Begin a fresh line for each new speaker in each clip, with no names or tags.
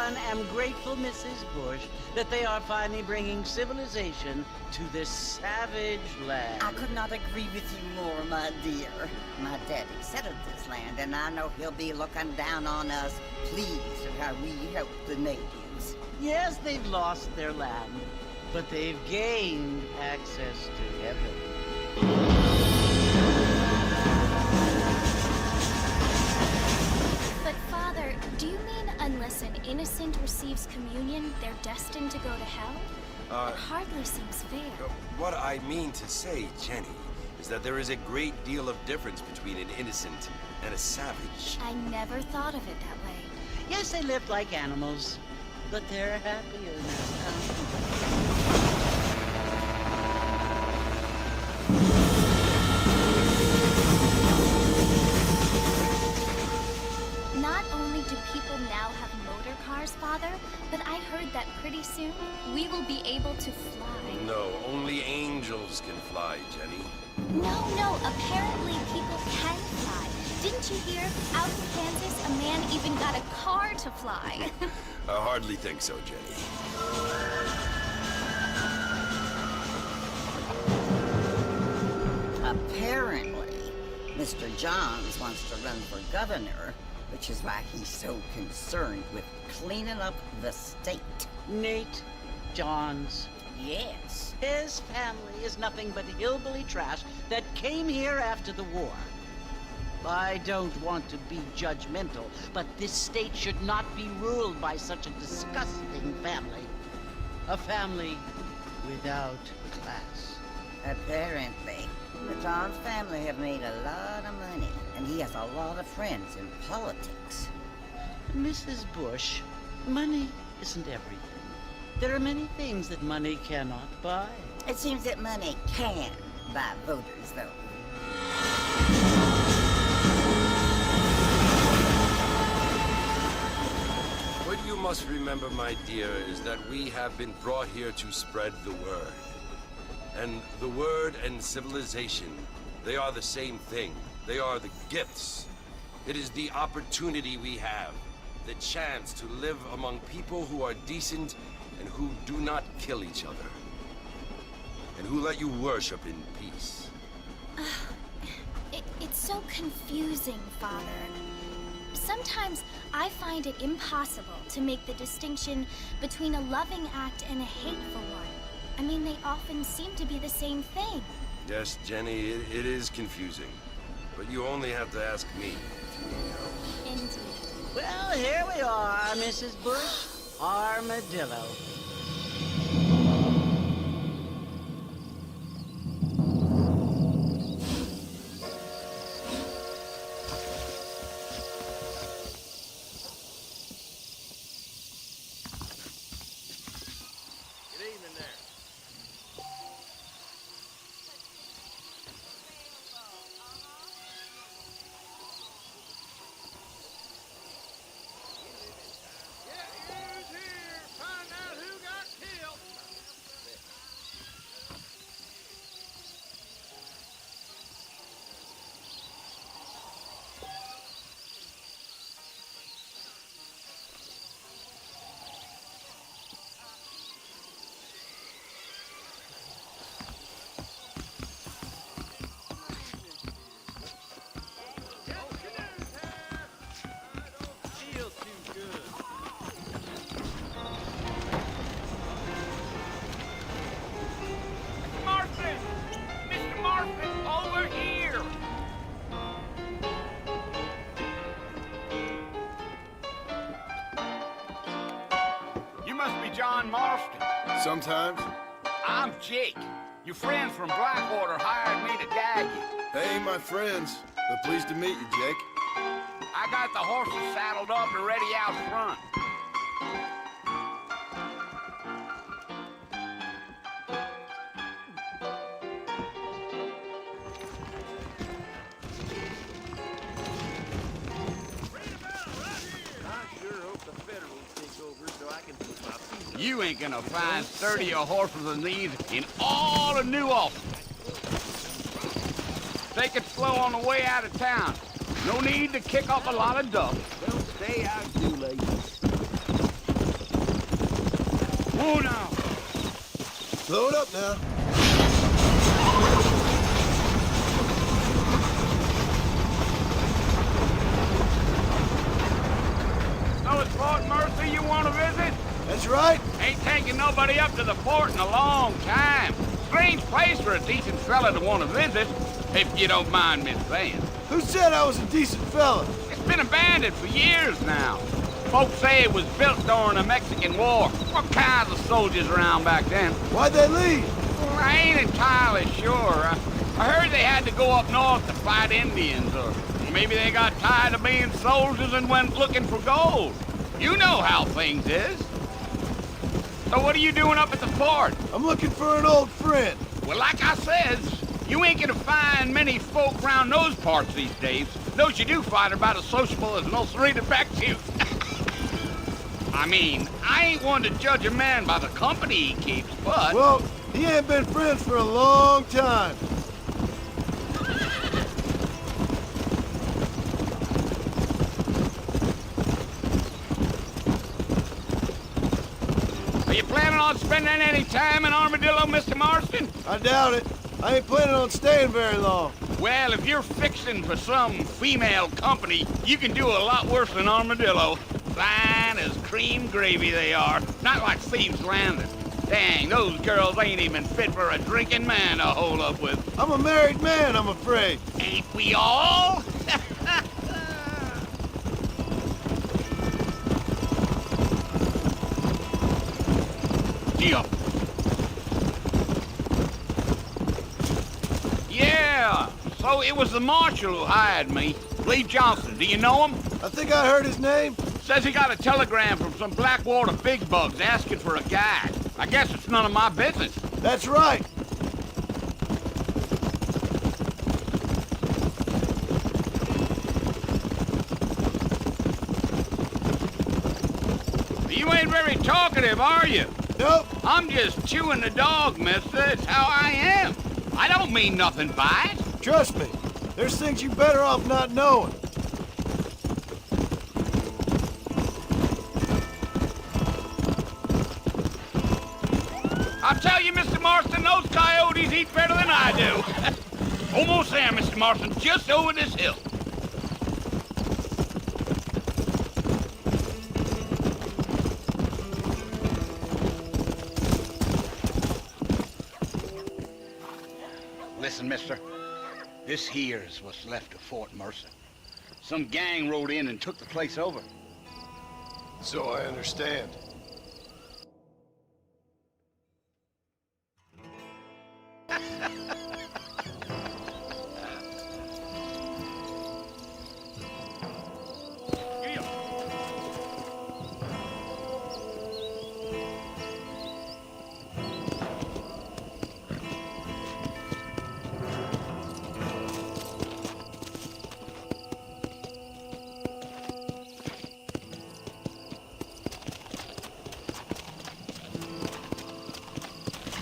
everyone, am grateful, Mrs. Bush, that they are finally bringing civilization to this savage land.
I could not agree with you more, my dear. My daddy settled this land, and I know he'll be looking down on us, pleased at how we help the natives.
Yes, they've lost their land, but they've gained access to heaven.
But Father, do you mean unless an innocent receives communion, they're destined to go to hell? It hardly seems fair.
What I mean to say, Jenny, is that there is a great deal of difference between an innocent and a savage.
I never thought of it that way.
Yes, they lived like animals, but they're happier now.
Not only do people now have motor cars, Father, but I heard that pretty soon we will be able to fly.
No, only angels can fly, Jenny.
No, apparently people can fly. Didn't you hear? Out in Kansas, a man even got a car to fly.
I hardly think so, Jenny.
Apparently, Mr. Johns wants to run for governor, which is why he's so concerned with cleaning up the state.
Nate Johns.
Yes.
His family is nothing but hillbilly trash that came here after the war. I don't want to be judgmental, but this state should not be ruled by such a disgusting family. A family without class.
Apparently, the Johns family have made a lot of money, and he has a lot of friends in politics.
Mrs. Bush, money isn't everything. There are many things that money cannot buy.
It seems that money can buy voters, though.
What you must remember, my dear, is that we have been brought here to spread the word. And the word and civilization, they are the same thing. They are the gifts. It is the opportunity we have, the chance to live among people who are decent and who do not kill each other. And who let you worship in peace.
It's so confusing, Father. Sometimes I find it impossible to make the distinction between a loving act and a hateful one. I mean, they often seem to be the same thing.
Yes, Jenny, it is confusing. But you only have to ask me if you need help.
Indeed.
Well, here we are, Mrs. Bush. Armadillo.
John Marston.
Sometimes.
I'm Jake. Your friends from Blackwater hired me to guide you.
They ain't my friends, but pleased to meet you, Jake.
I got the horses saddled up and ready out front. You ain't gonna find 30 horses of these in all of New Albany. Take it slow on the way out of town. No need to kick up a lot of dust.
Well, stay out, you ladies.
Whoa now.
Slow it up now.
So it's Fort Mercy you want to visit?
That's right.
Ain't taking nobody up to the fort in a long time. Strange place for a decent fella to want to visit, if you don't mind me saying.
Who said I was a decent fella?
It's been abandoned for years now. Folks say it was built during the Mexican War. What kinds of soldiers around back then?
Why'd they leave?
Well, I ain't entirely sure. I heard they had to go up north to fight Indians, or maybe they got tired of being soldiers and went looking for gold. You know how things is. So what are you doing up at the fort?
I'm looking for an old friend.
Well, like I says, you ain't gonna find many folk around those parts these days. Those you do find are about as sociable as an ulcerated back tooth. I mean, I ain't one to judge a man by the company he keeps, but...
Well, he ain't been friends for a long time.
Are you planning on spending any time in Armadillo, Mr. Marston?
I doubt it. I ain't planning on staying very long.
Well, if you're fixing for some female company, you can do a lot worse than Armadillo. Fine as cream gravy they are. Not like Thieves Landing. Dang, those girls ain't even fit for a drinking man to hole up with.
I'm a married man, I'm afraid.
Ain't we all? Yeah, so it was the marshal who hired me. Lee Johnson, do you know him?
I think I heard his name.
Says he got a telegram from some Blackwater big bugs asking for a guide. I guess it's none of my business.
That's right.
You ain't very talkative, are you?
Nope.
I'm just chewing the dog, mister. It's how I am. I don't mean nothing by it.
Trust me. There's things you better off not knowing.
I'll tell you, Mr. Marston, those coyotes eat better than I do. Almost there, Mr. Marston, just over this hill. Listen, mister. This here is what's left of Fort Mercer. Some gang rode in and took the place over.
So I understand.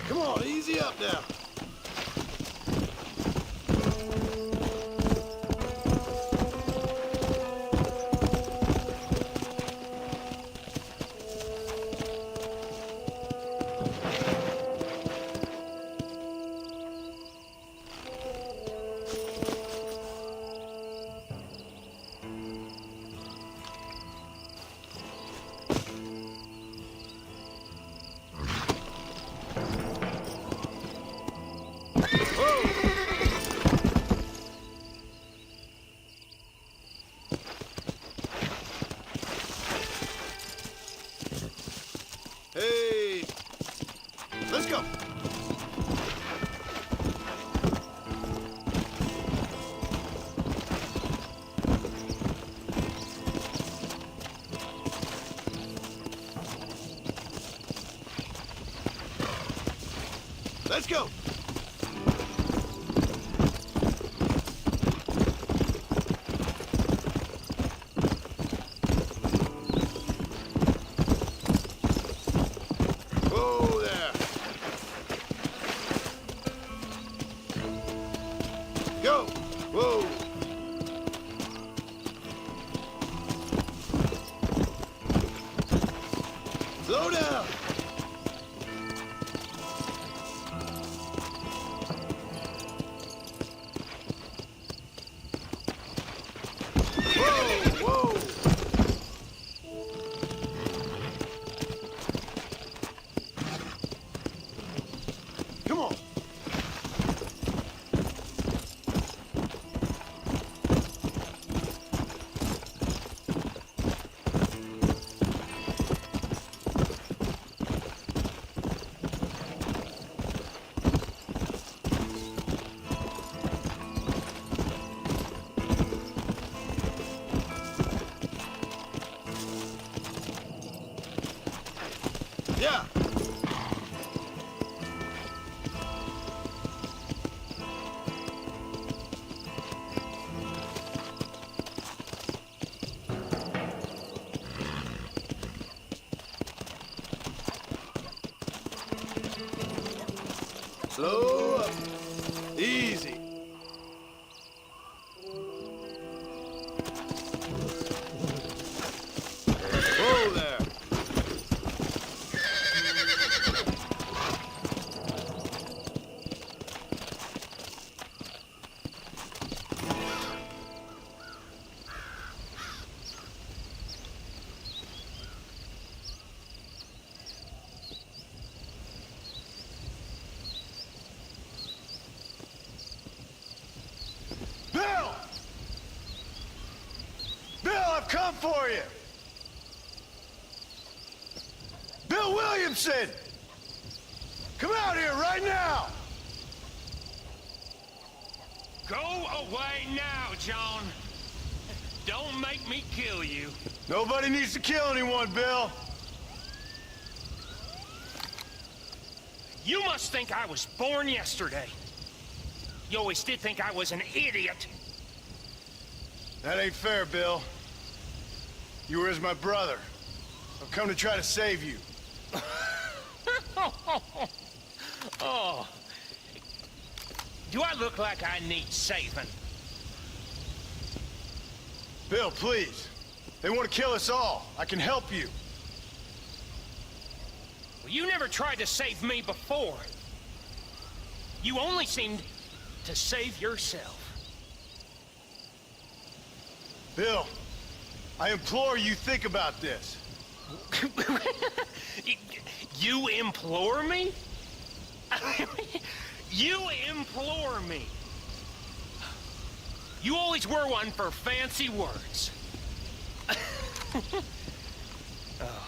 Come on, easy up now. Hey, let's go. Let's go. Whoa there. Go. Whoa. Slow down. Yeah. Slow up. Easy. Whoa there. Bill! Bill, I've come for you! Bill Williamson! Come out here right now!
Go away now, John. Don't make me kill you.
Nobody needs to kill anyone, Bill.
You must think I was born yesterday. You always did think I was an idiot.
That ain't fair, Bill. You were as my brother. I've come to try to save you.
Oh. Do I look like I need saving?
Bill, please. They want to kill us all. I can help you.
Well, you never tried to save me before. You only seemed to save yourself.
Bill, I implore you, think about this.
You implore me? You implore me. You always were one for fancy words. Oh.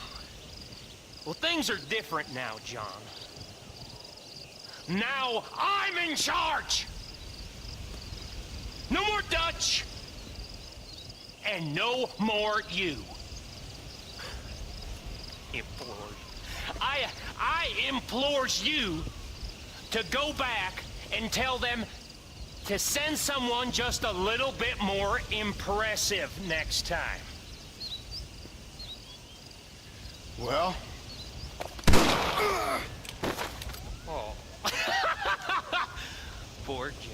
Well, things are different now, John. Now I'm in charge! No more Dutch! And no more you. Implored. I implores you to go back and tell them to send someone just a little bit more impressive next time.
Well?
Oh. Poor Jim.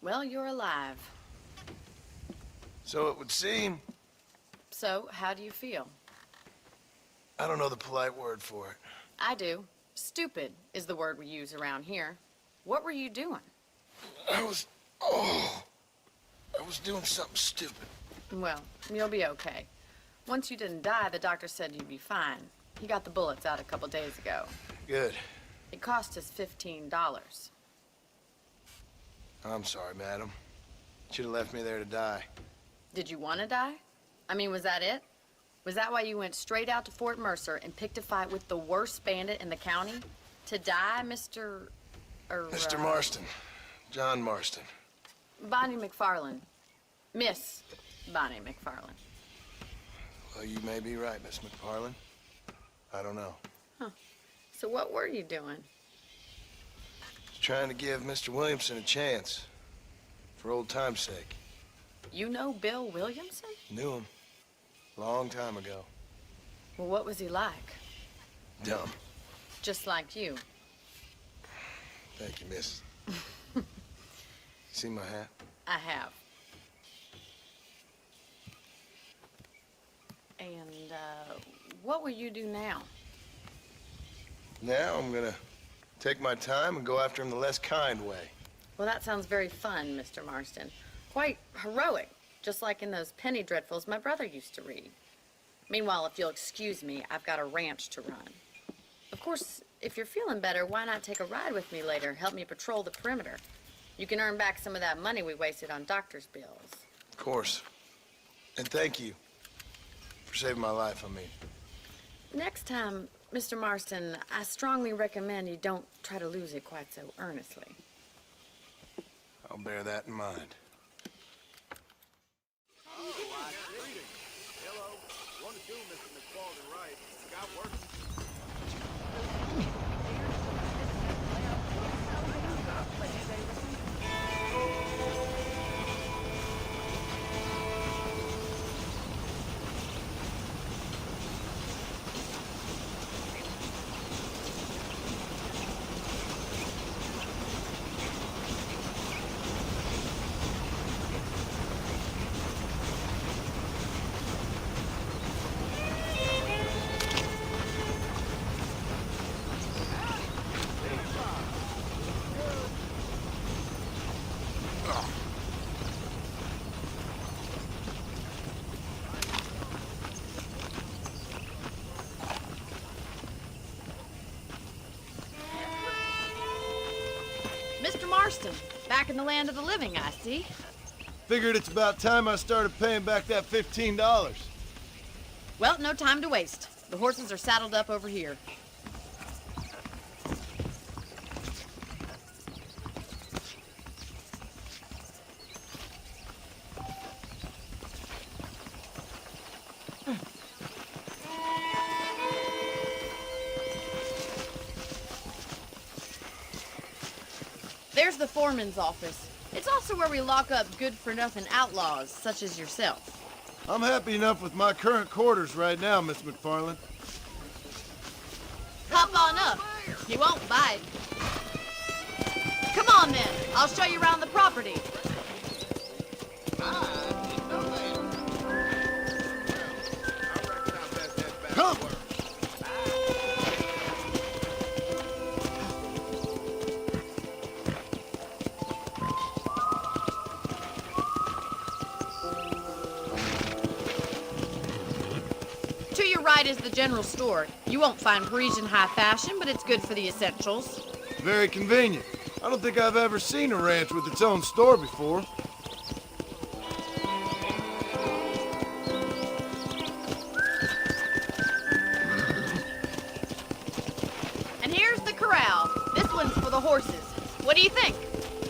Well, you're alive.
So it would seem.
So, how do you feel?
I don't know the polite word for it.
I do. Stupid is the word we use around here. What were you doing?
I was doing something stupid.
Well, you'll be okay. Once you didn't die, the doctor said you'd be fine. He got the bullets out a couple days ago.
Good.
It cost us $15.
I'm sorry, madam. Should have left me there to die.
Did you want to die? I mean, was that it? Was that why you went straight out to Fort Mercer and picked a fight with the worst bandit in the county? To die, Mr.
Mr. Marston. John Marston.
Bonnie McFarland. Miss Bonnie McFarland.
Well, you may be right, Miss McFarland. I don't know.
So what were you doing?
trying to give Mr. Williamson a chance. For old time's sake.
You know Bill Williamson?
Knew him. Long time ago.
Well, what was he like?
Dumb.
Just like you.
Thank you, miss. You see my hat?
I have. And, what will you do now?
Now I'm gonna take my time and go after him the less kind way.
Well, that sounds very fun, Mr. Marston. Quite heroic, just like in those penny dreadfuls my brother used to read. Meanwhile, if you'll excuse me, I've got a ranch to run. Of course, if you're feeling better, why not take a ride with me later? Help me patrol the perimeter. You can earn back some of that money we wasted on doctor's bills.
Of course. And thank you for saving my life, I mean.
Next time, Mr. Marston, I strongly recommend you don't try to lose it quite so earnestly.
I'll bear that in mind.
Mr. Marston, back in the land of the living, I see.
Figured it's about time I started paying back that $15.
Well, no time to waste. The horses are saddled up over here. There's the foreman's office. It's also where we lock up good-for-nothing outlaws, such as yourself.
I'm happy enough with my current quarters right now, Miss McFarland.
Hop on up. He won't bite. Come on, then. I'll show you around the property.
Come!
To your right is the general store. You won't find Parisian high fashion, but it's good for the essentials.
Very convenient. I don't think I've ever seen a ranch with its own store before.
And here's the corral. This one's for the horses. What do you think?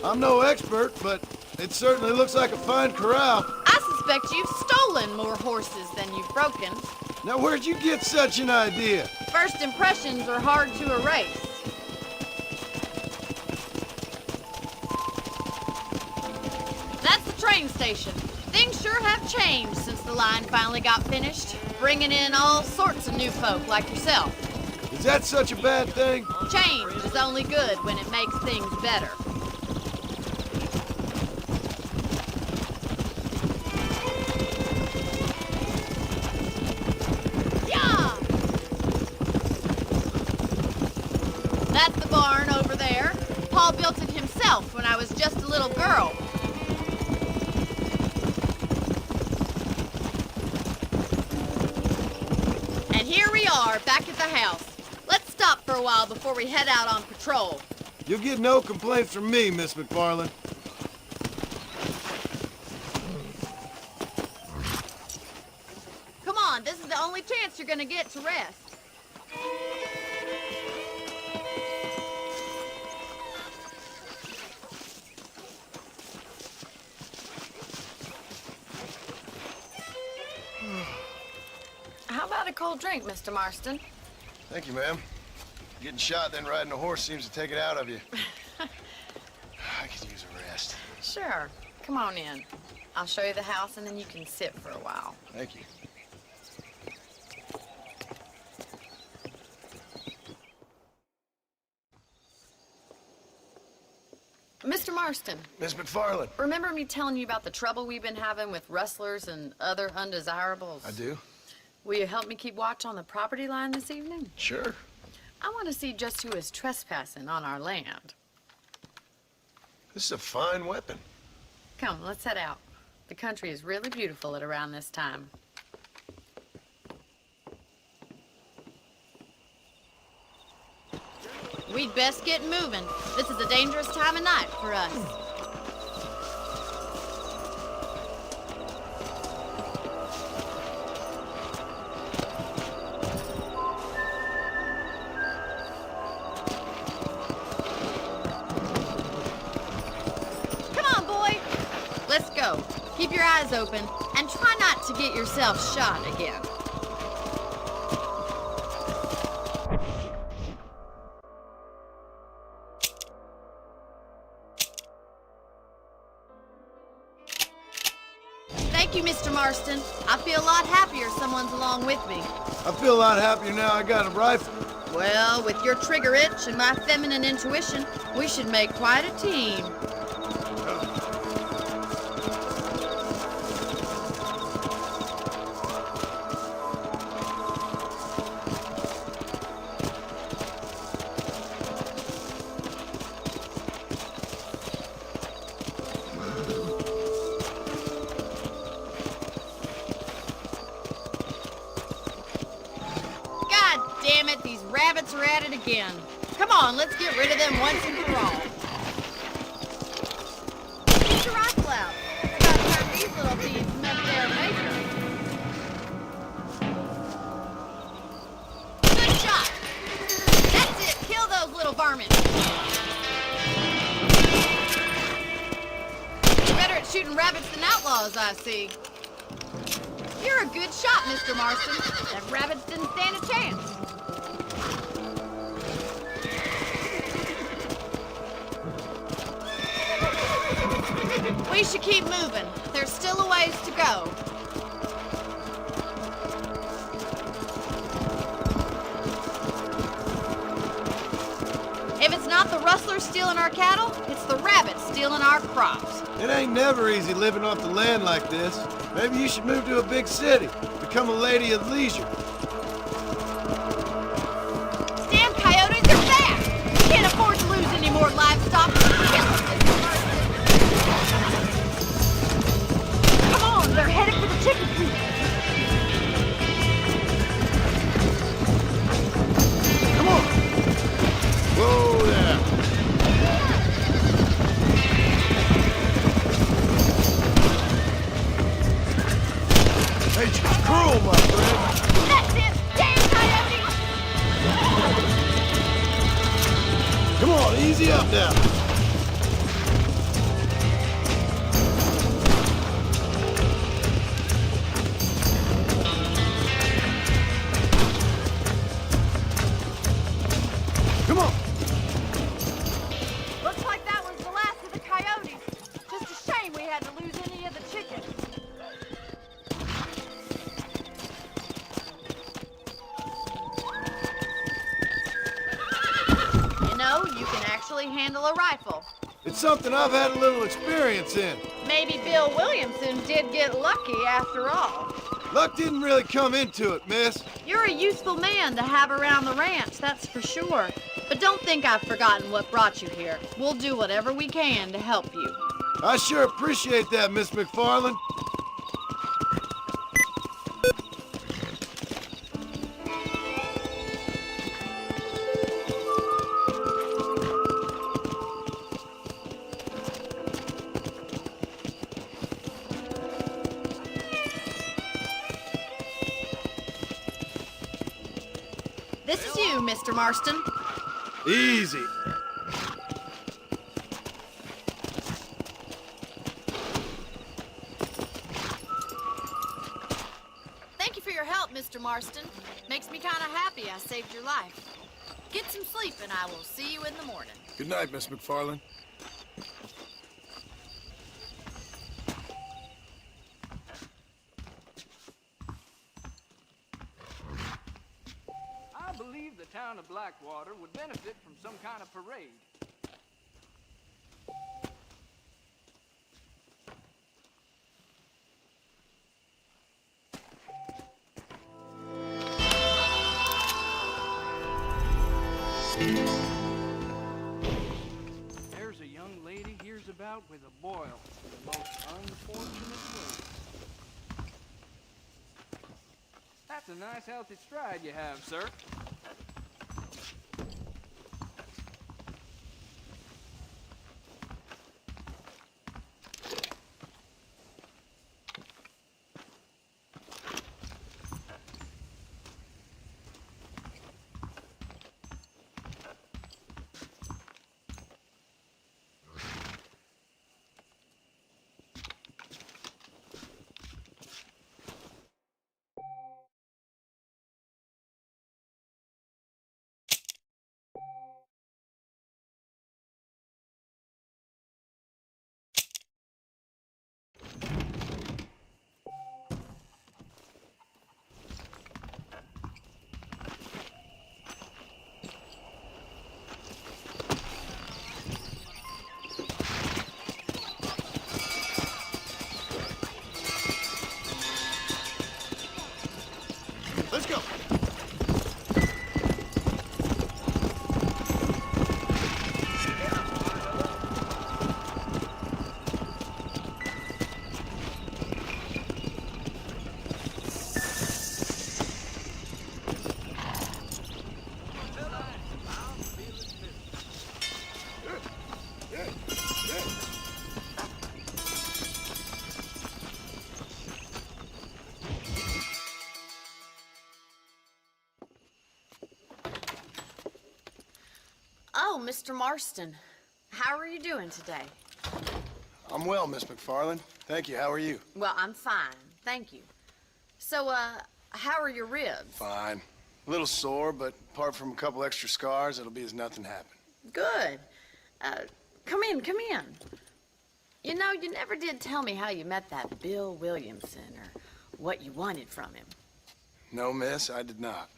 I'm no expert, but it certainly looks like a fine corral.
I suspect you've stolen more horses than you've broken.
Now, where'd you get such an idea?
First impressions are hard to erase. That's the train station. Things sure have changed since the line finally got finished, bringing in all sorts of new folk like yourself.
Is that such a bad thing?
Change is only good when it makes things better. Yeah! That's the barn over there. Paul built it himself when I was just a little girl. And here we are, back at the house. Let's stop for a while before we head out on patrol.
You'll get no complaints from me, Miss McFarland.
Come on, this is the only chance you're gonna get to rest. How about a cold drink, Mr. Marston?
Thank you, ma'am. Getting shot, then riding a horse seems to take it out of you.
Sure. Come on in. I'll show you the house and then you can sit for a while.
Thank you.
Mr. Marston,
Miss McFarland.
remember me telling you about the trouble we've been having with rustlers and other undesirables?
I do.
Will you help me keep watch on the property line this evening?
Sure.
I want to see just who is trespassing on our land.
This is a fine weapon.
Come, let's head out. The country is really beautiful at around this time.
We'd best get moving. This is a dangerous time of night for us. Come on, boy. Let's go. Keep your eyes open and try not to get yourself shot again. Thank you, Mr. Marston. I feel a lot happier someone's along with me.
I feel a lot happier now I got a rifle.
Well, with your trigger itch and my feminine intuition, we should make quite a team. Damn it, these rabbits are at it again. Come on, let's get rid of them once and for all. Get your rifle out. I gotta turn these little thieves from up there major. Good shot. That's it, kill those little vermin. You're better at shooting rabbits than outlaws, I see. You're a good shot, Mr. Marston. That rabbits didn't stand a chance. We should keep moving. There's still a ways to go. If it's not the rustlers stealing our cattle, it's the rabbits stealing our crops.
It ain't never easy living off the land like this. Maybe you should move to a big city. Become a lady of leisure.
Damn coyotes are back! Can't afford to lose any more livestock. Kill them, Mr. Marston. Come on, they're headed for the chicken coop.
Come on. Whoa there. Nature's cruel, my friend.
That's it! Damn coyote!
Come on, easy up now. Come on.
Looks like that was the last of the coyotes. Just a shame we had to lose any of the chickens. You know, you can actually handle a rifle.
It's something I've had a little experience in.
Maybe Bill Williamson did get lucky after all.
Luck didn't really come into it, miss.
You're a useful man to have around the ranch, that's for sure. But don't think I've forgotten what brought you here. We'll do whatever we can to help you.
I sure appreciate that, Miss McFarland.
This is you, Mr. Marston.
Easy.
Thank you for your help, Mr. Marston. Makes me kind of happy I saved your life. Get some sleep and I will see you in the morning.
Good night, Miss McFarland.
town of Blackwater would benefit from some kind of parade. There's a young lady hears about with a boil in the most unfortunate way. That's a nice healthy stride you have, sir.
Let's go.
Oh, Mr. Marston. How are you doing today?
I'm well, Miss McFarland. Thank you. How are you?
Well, I'm fine. Thank you. So, how are your ribs?
Fine. A little sore, but apart from a couple extra scars, it'll be as nothing happened.
Good. Come in, come in. You know, you never did tell me how you met that Bill Williamson or what you wanted from him.
No, miss, I did not.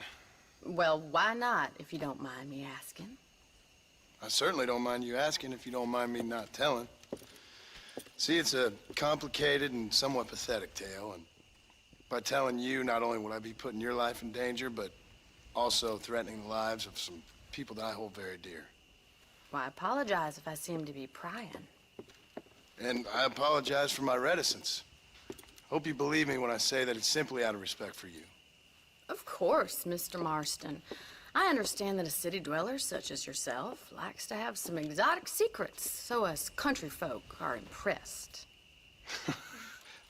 Well, why not, if you don't mind me asking?
I certainly don't mind you asking if you don't mind me not telling. See, it's a complicated and somewhat pathetic tale, and by telling you, not only would I be putting your life in danger, but also threatening the lives of some people that I hold very dear.
Well, I apologize if I seem to be prying.
And I apologize for my reticence. Hope you believe me when I say that it's simply out of respect for you.
Of course, Mr. Marston. I understand that a city dweller such as yourself likes to have some exotic secrets, so us country folk are impressed.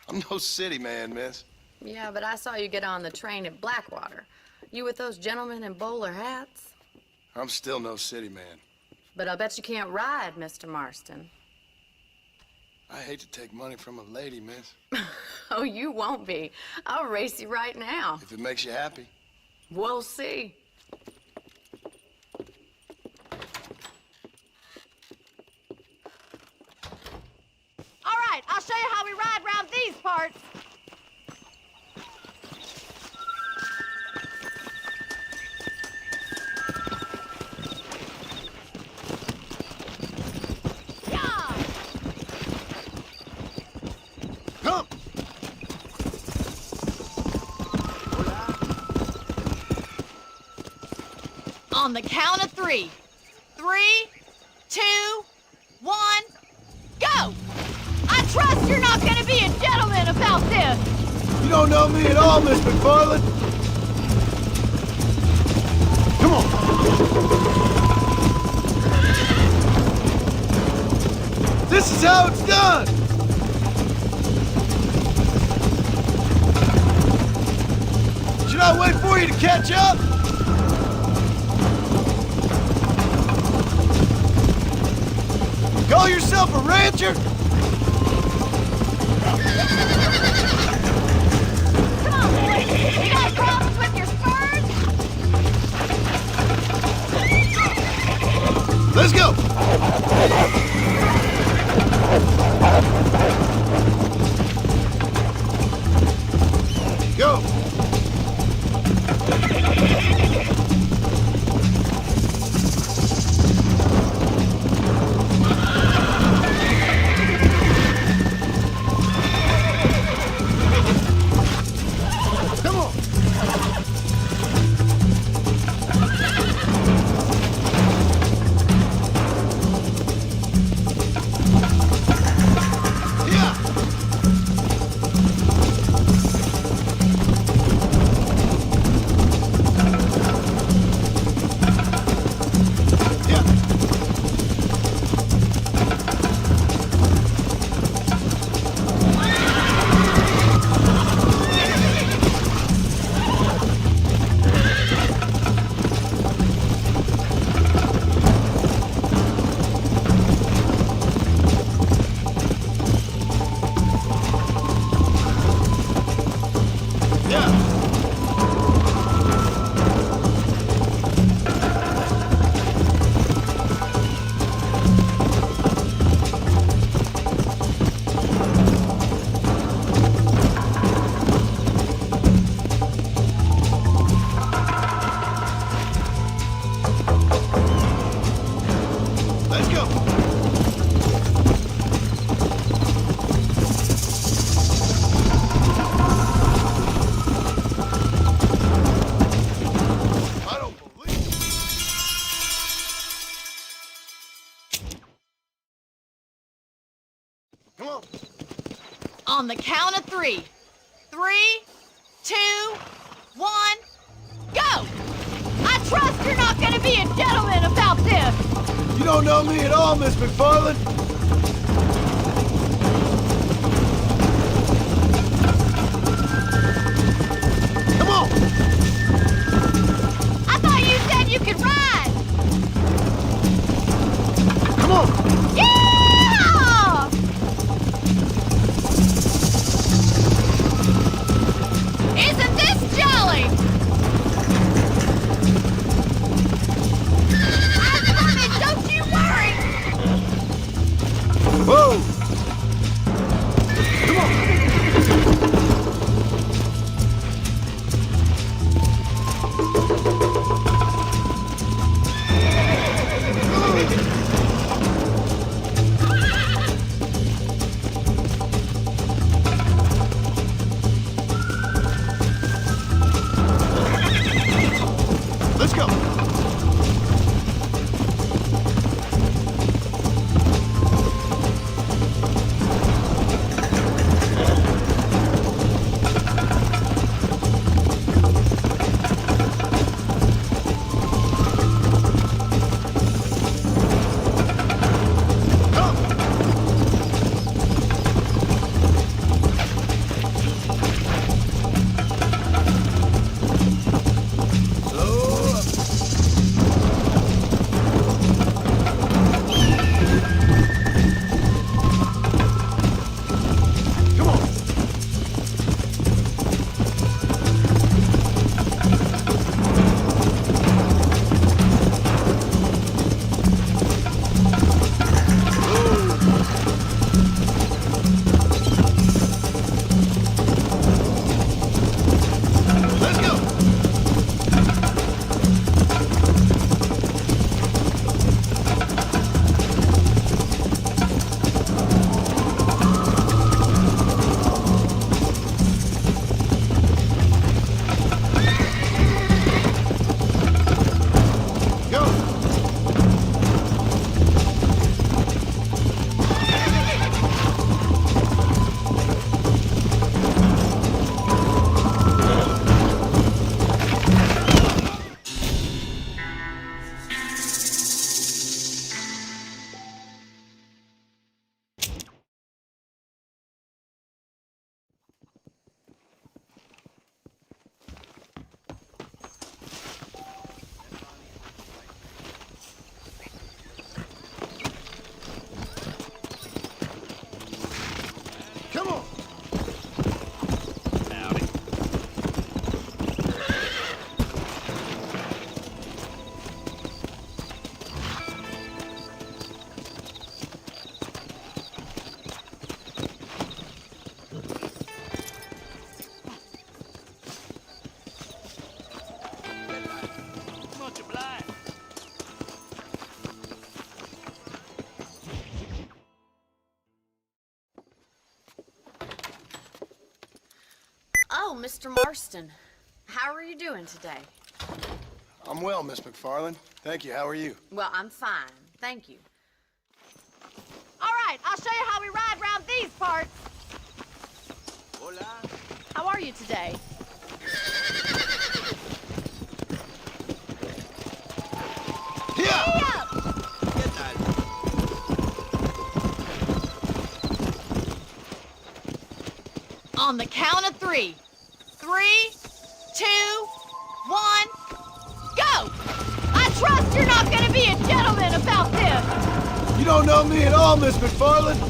I'm no city man, miss.
Yeah, but I saw you get on the train at Blackwater. You with those gentlemen in bowler hats?
I'm still no city man.
But I'll bet you can't ride, Mr. Marston.
I hate to take money from a lady, miss.
Oh, you won't be. I'll race you right now.
If it makes you happy.
We'll see.
All right, I'll show you how we ride around these parts. Yeah!
Come!
On the count of 3. 3, 2, 1, go! I trust you're not gonna be a gentleman about this!
You don't know me at all, Miss McFarland. Come on! This is how it's done! Should I wait for you to catch up? Call yourself a rancher?
Come on, boys! You got problems with your spurs?
Let's go! Go! Come on.
On the count of 3. 3, 2, 1, go! I trust you're not gonna be a gentleman about this!
You don't know me at all, Miss McFarland. Come on!
I thought you said you could ride!
Come on!
Yeah! Isn't this jolly? I'm coming, don't you worry!
Whoa! Come on! Let's go!
Oh, Mr. Marston, how are you doing today?
I'm well, Miss McFarland. Thank you. How are you?
Well, I'm fine, thank you.
All right, I'll show you how we ride around these parts.
Hola.
How are you today?
Yeah!
¿Qué tal?
On the count of 3. 3, 2, 1, go! I trust you're not gonna be a gentleman about this!
You don't know me at all, Miss McFarland.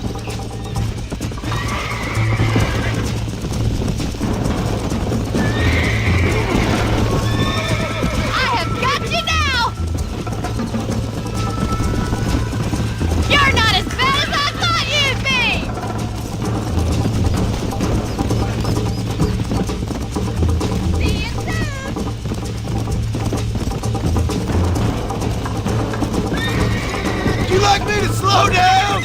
I have got you now! You're not as bad as I thought you'd be! See you soon!
Would you like me to slow down?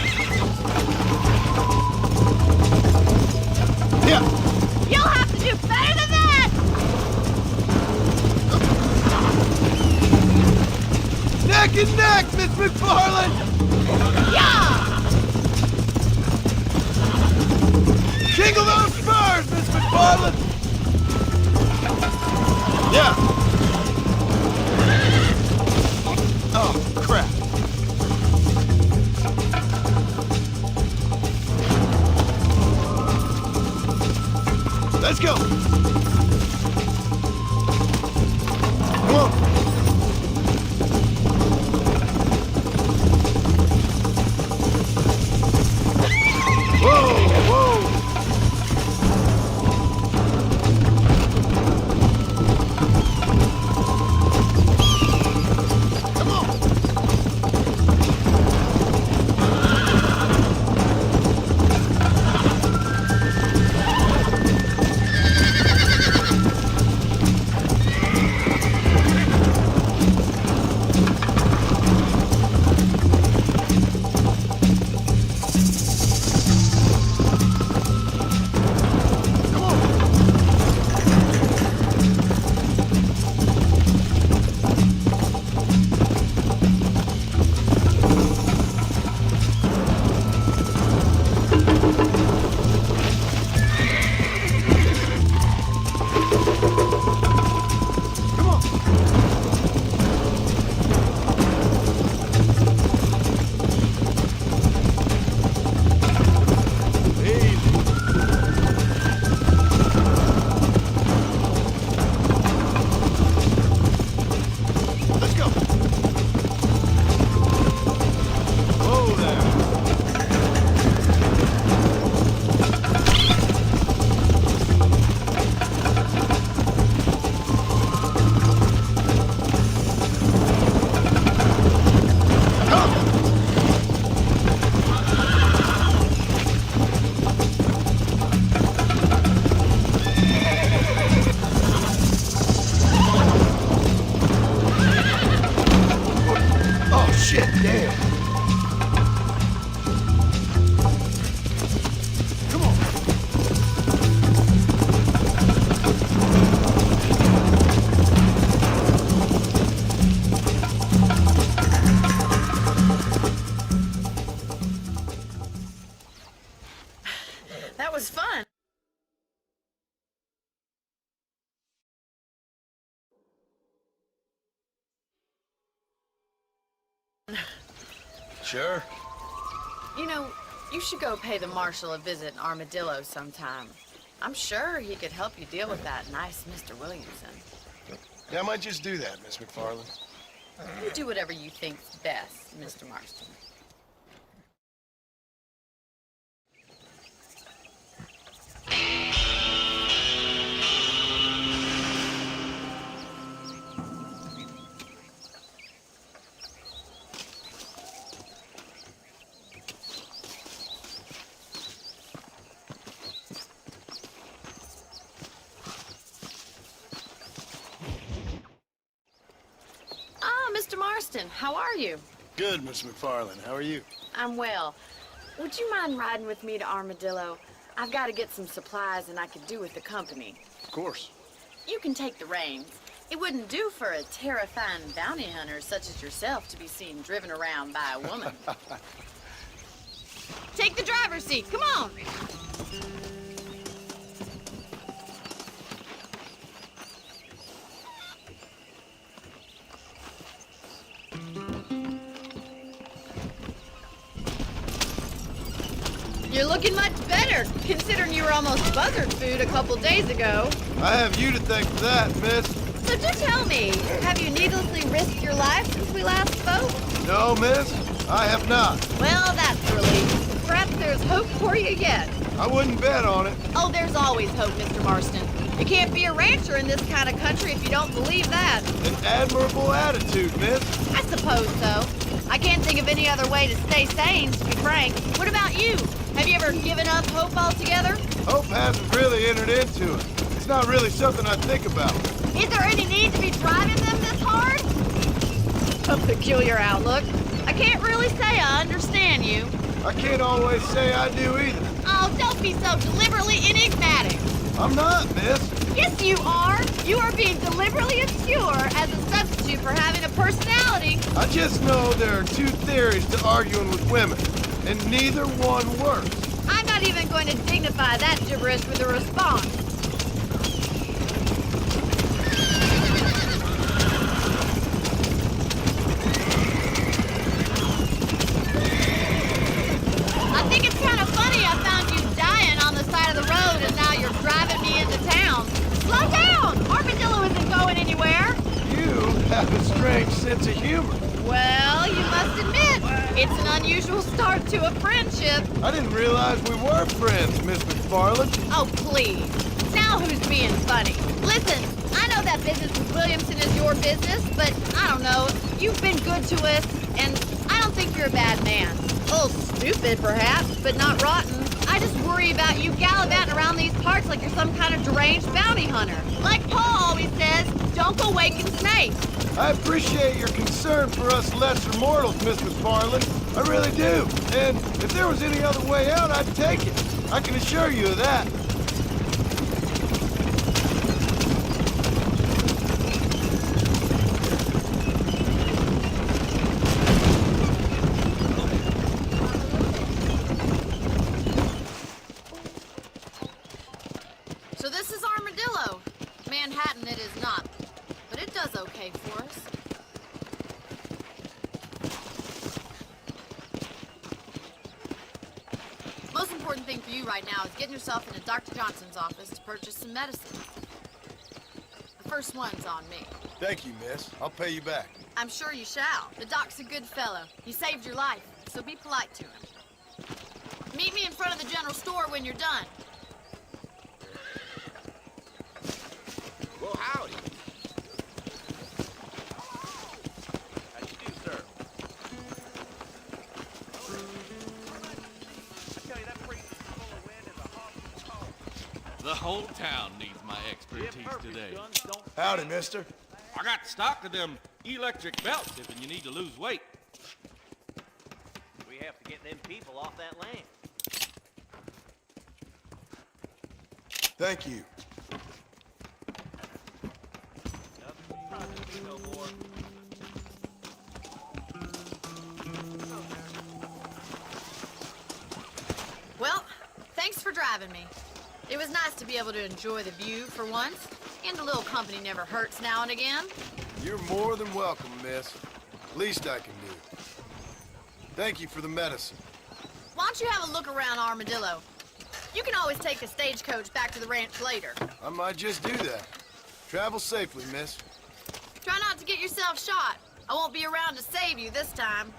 Yeah.
You'll have to do better than that!
Neck and neck, Miss McFarland!
Yeah!
Yeah! Oh, crap. Let's go! Come on! Whoa, whoa! Come on!
That was fun.
Sure.
You know, you should go pay the marshal a visit in Armadillo sometime. I'm sure he could help you deal with that nice Mr. Williamson.
Yeah, I might just do that, Miss McFarland.
You do whatever you think's best, Mr. Marston. Mr. Marston, how are you?
Good, Miss McFarland. How are you?
I'm well. Would you mind riding with me to Armadillo? I've got to get some supplies and I could do with the company.
Of course.
You can take the reins. It wouldn't do for a terrifying bounty hunter such as yourself to be seen driven around by a woman.
Take the driver's seat. Come on. You're looking much better, considering you were almost buzzard food a couple days ago.
I have you to thank for that, miss.
So do tell me, have you needlessly risked your life since we last spoke?
No, miss, I have not.
Well, that's a relief. Perhaps there's hope for you yet.
I wouldn't bet on it.
Oh, there's always hope, Mr. Marston. You can't be a rancher in this kind of country if you don't believe that.
An admirable attitude, miss.
I suppose so. I can't think of any other way to stay sane, to be frank. What about you? Have you ever given up hope altogether?
Hope hasn't really entered into it. It's not really something I think about.
Is there any need to be driving them this hard? A peculiar outlook. I can't really say I understand you.
I can't always say I do either.
Oh, don't be so deliberately enigmatic.
I'm not, miss.
Yes, you are. You are being deliberately obscure as a substitute for having a personality.
I just know there are two theories to arguing with women, and neither one works.
I'm not even going to dignify that gibberish with a response. It's an unusual start to a friendship.
I didn't realize we were friends, Miss McFarland.
Oh, please. Now who's being funny? Listen, I know that business with Williamson is your business, but I don't know. You've been good to us, and I don't think you're a bad man. A little stupid, perhaps, but not rotten. I just worry about you gallivanting around these parts like you're some kind of deranged bounty hunter. Like Paul always says, don't go waking snakes.
I appreciate your concern for us lesser mortals, Miss McFarland. I really do. And if there was any other way out, I'd take it. I can assure you of that.
So this is Armadillo. Manhattan it is not, but it does okay for us. Most important thing for you right now is getting yourself into Dr. Johnson's office to purchase some medicine. The first one's on me.
Thank you, miss. I'll pay you back.
I'm sure you shall. The doc's a good fellow. He saved your life, so be polite to him. Meet me in front of the general store when you're done.
Well, howdy. How do you do, sir? I tell you, that priest is full of wind and the hawk.
The whole town needs my expertise today.
Howdy, mister.
I got stock of them electric belts if you need to lose weight.
We have to get them people off that land.
Thank you.
No more.
Well, thanks for driving me. It was nice to be able to enjoy the view for once, and a little company never hurts now and again.
You're more than welcome, miss. Least I can do. Thank you for the medicine.
Why don't you have a look around Armadillo? You can always take the stagecoach back to the ranch later.
I might just do that. Travel safely, miss.
Try not to get yourself shot. I won't be around to save you this time.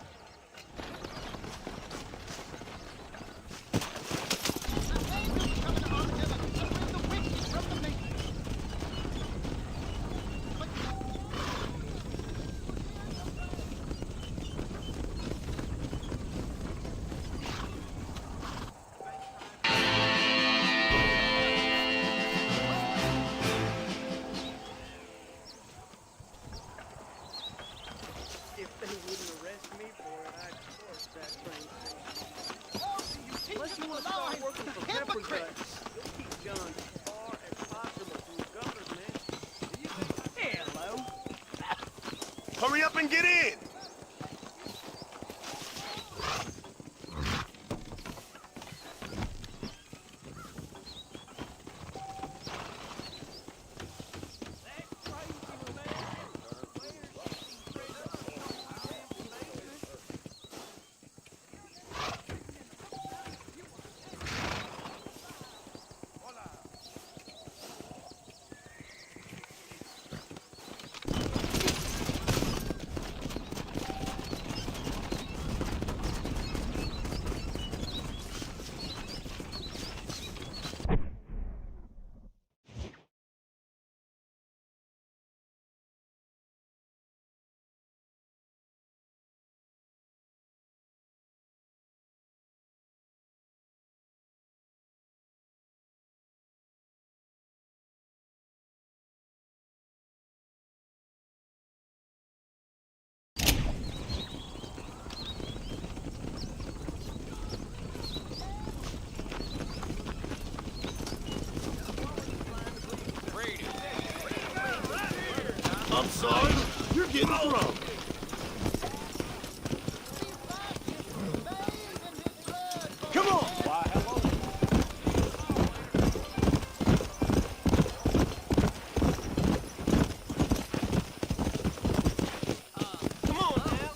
If they wouldn't arrest me for it, I'd force that train station. Unless you want to start working for pepper guts, we'll keep John as far as possible from the government. Hello.
Hurry up and get in! I'm sorry, you're getting drunk. Come on! Why, hello?
Come on now.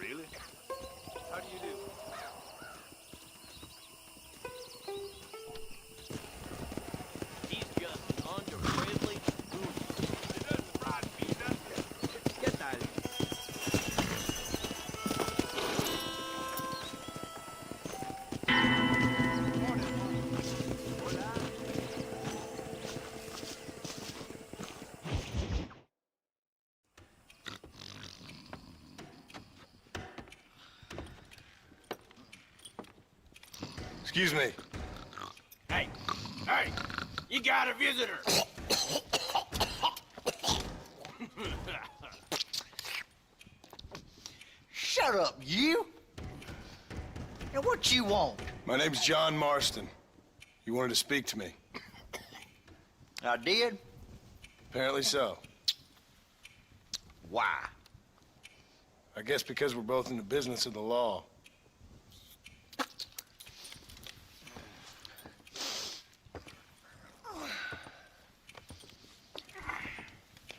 really. How do you do?
He's just underprivileged.
It doesn't surprise me, does it?
Get out of here.
Excuse me.
Hey, you got a visitor.
Shut up, you! Now what you want?
My name's John Marston. You wanted to speak to me.
I did?
Apparently so.
Why?
I guess because we're both in the business of the law.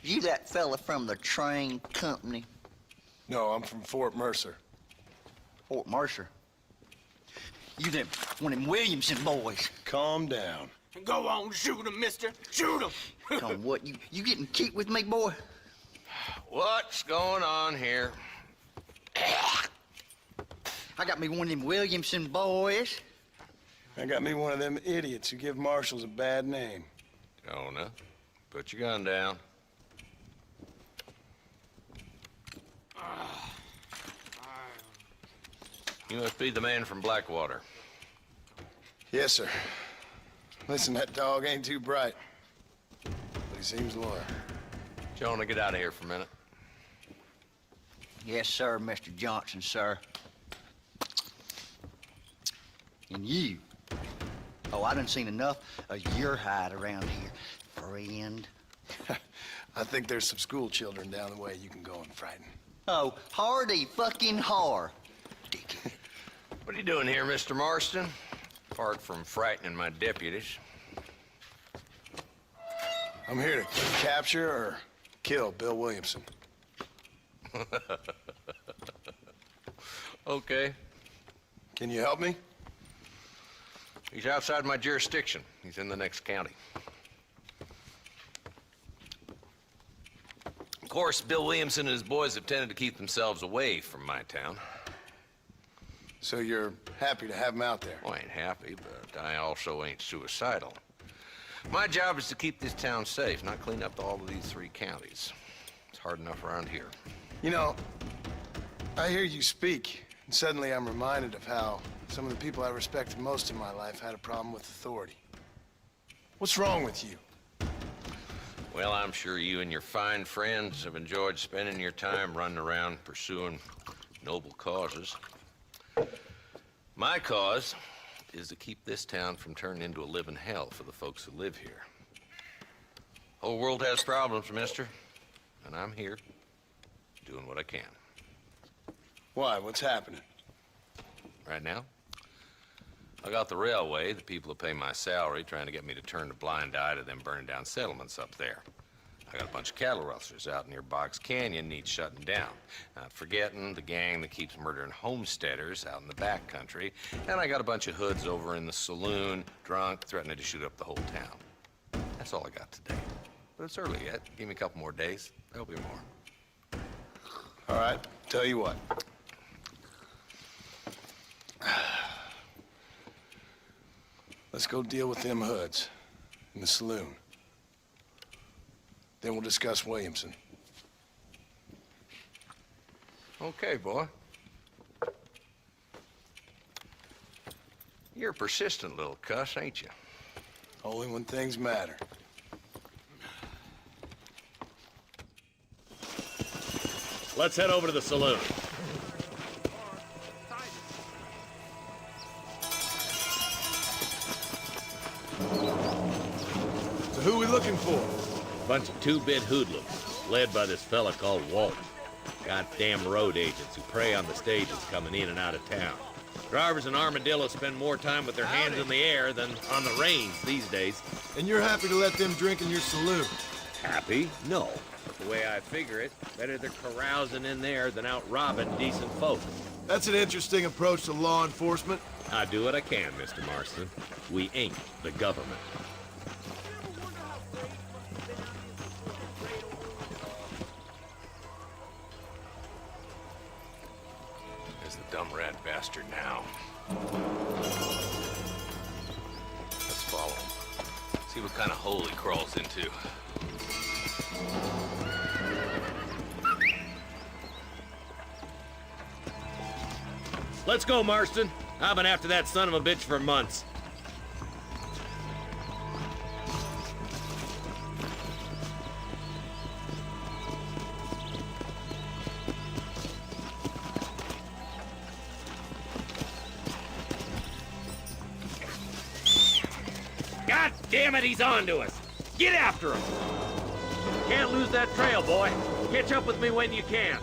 You that fella from the train company?
No, I'm from Fort Mercer.
Fort Mercer? You them, one of them Williamson boys.
Calm down.
Go on, shoot him, mister. Shoot him.
Come on, what, you getting keep with me, boy?
What's going on here?
I got me one of them Williamson boys.
I got me one of them idiots who give marshals a bad name.
Jonah, put your gun down. You must be the man from Blackwater.
Yes, sir. Listen, that dog ain't too bright, but he seems loyal.
Jonah, get out of here for a minute.
Yes, sir, Mr. Johnson, sir. And you. Oh, I done seen enough of your hide around here, friend.
I think there's some school children down the way you can go and frighten.
Oh, hardy fucking har.
What are you doing here, Mr. Marston? Apart from frightening my deputies.
I'm here to capture or kill Bill Williamson.
Okay.
Can you help me?
He's outside my jurisdiction. He's in the next county. Of course, Bill Williamson and his boys have tended to keep themselves away from my town.
So you're happy to have him out there?
Well, I ain't happy, but I also ain't suicidal. My job is to keep this town safe, not clean up all of these 3 counties. It's hard enough around here.
You know, I hear you speak, and suddenly I'm reminded of how some of the people I respected most in my life had a problem with authority. What's wrong with you?
Well, I'm sure you and your fine friends have enjoyed spending your time running around pursuing noble causes. My cause is to keep this town from turning into a living hell for the folks who live here. Whole world has problems, mister, and I'm here doing what I can.
Why? What's happening?
Right now, I got the railway, the people who pay my salary, trying to get me to turn a blind eye to them burning down settlements up there. I got a bunch of cattle rustlers out near Box Canyon needs shutting down. Not forgetting the gang that keeps murdering homesteaders out in the back country. And I got a bunch of hoods over in the saloon, drunk, threatening to shoot up the whole town. That's all I got today. But it's early yet. Give me a couple more days. There'll be more.
All right, tell you what. Let's go deal with them hoods in the saloon. Then we'll discuss Williamson.
Okay, boy. You're a persistent little cuss, ain't you?
Only when things matter.
Let's head over to the saloon.
So who are we looking for?
Bunch of 2-bit hoodlums, led by this fella called Walt. Goddamn road agents who prey on the stages coming in and out of town. Drivers in Armadillo spend more time with their hands in the air than on the reins these days.
And you're happy to let them drink in your saloon?
Happy? No. The way I figure it, better they're carousing in there than out robbing decent folk.
That's an interesting approach to law enforcement.
I do what I can, Mr. Marston. We ain't the government.
There's the dumb rat bastard now. Let's follow him. See what kind of hole he crawls into.
Let's go, Marston. I've been after that son of a bitch for months. God damn it, he's on to us. Get after him. Can't lose that trail, boy. Catch up with me when you can.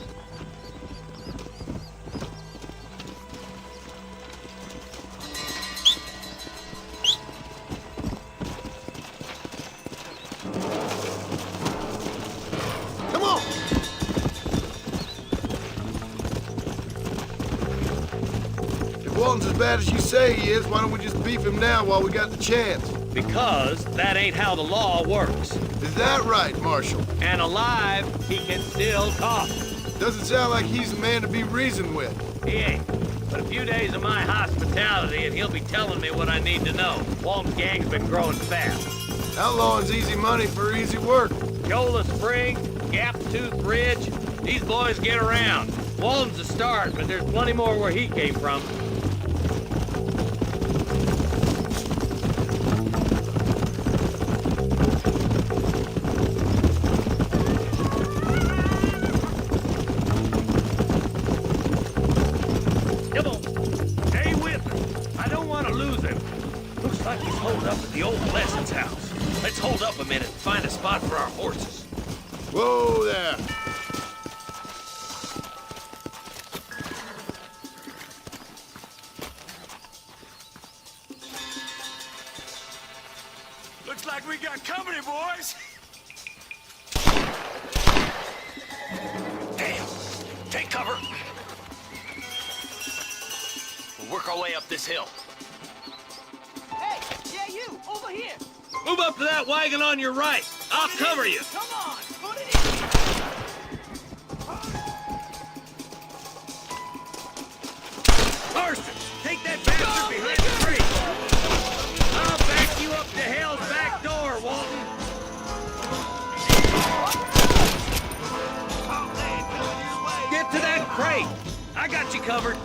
Walton's as bad as you say he is, why don't we just beef him now while we got the chance?
Because that ain't how the law works.
Is that right, Marshal?
And alive, he can still talk.
Doesn't sound like he's a man to be reasoned with.
He ain't. But a few days of my hospitality and he'll be telling me what I need to know. Walton's gang's been growing fast.
Outlawing's easy money for easy work.
Shola Spring, Gap Tooth Ridge, these boys get around. Walton's a start, but there's plenty more where he came from. Hold up at the old Pleasant's house. Let's hold up a minute and find a spot for our horses.
Whoa there!
Looks like we got company, boys. Damn. Take cover. We'll work our way up this hill.
Over here!
Move up to that wagon on your right. I'll cover you.
Come on! Put it in!
Marston, take that bastard behind the tree. I'll back you up to hell's back door, Walton. Get to that crate. I got you covered.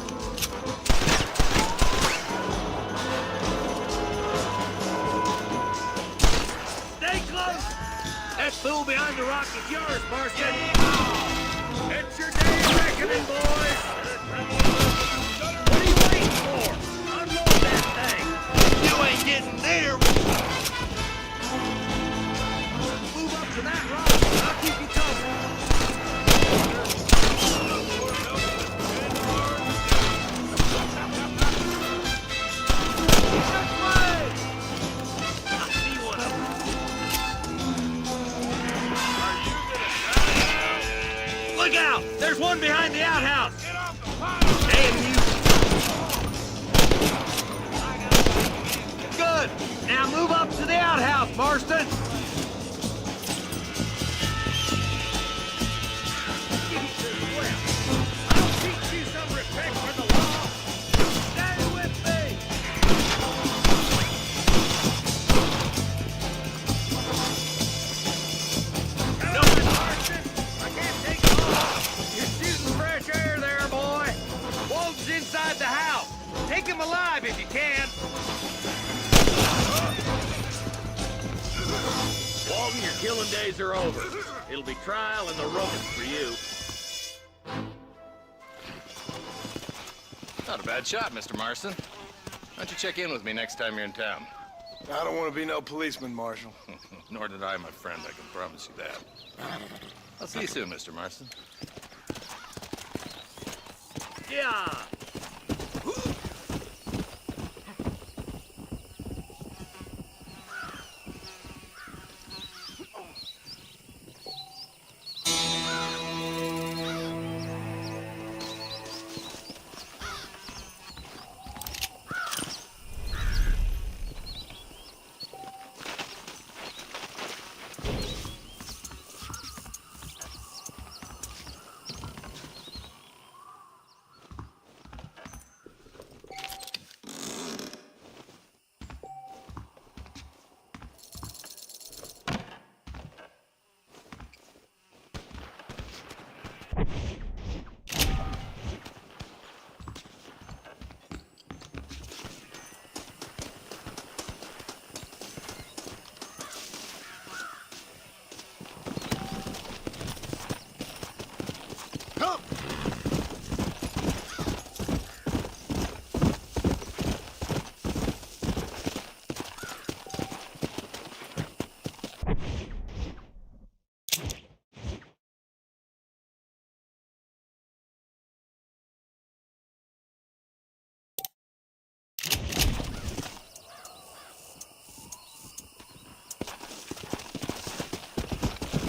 That fool behind the rock is yours, Marston. It's your day of reckoning, boys. What are you waiting for? Unload that thing. You ain't getting there. Move up to that rock, and I'll keep you covered. Look out! There's one behind the outhouse! Damn you! Good! Now move up to the outhouse, Marston! I'll teach you some respect for the law! Stay with me! No, Marston! I can't take it off! You're shooting fresh air there, boy! Walton's inside the house! Take him alive if you can! Walton, your killing days are over. It'll be trial and the ropes for you.
Not a bad shot, Mr. Marston. Why don't you check in with me next time you're in town?
I don't want to be no policeman, Marshal.
Nor did I, my friend. I can promise you that. I'll see you soon, Mr. Marston.
Yeah!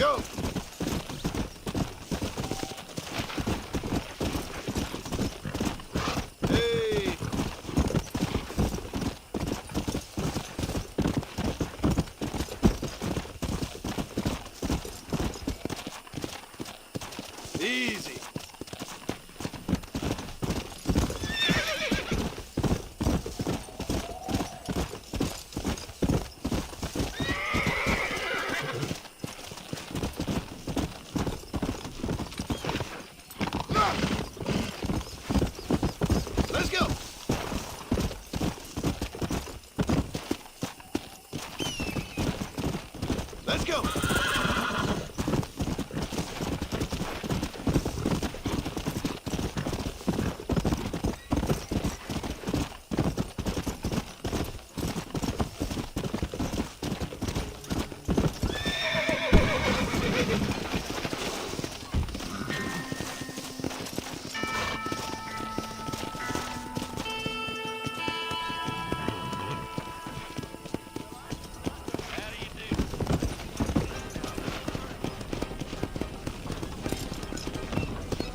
Go! Hey! Easy. Let's go. Let's go.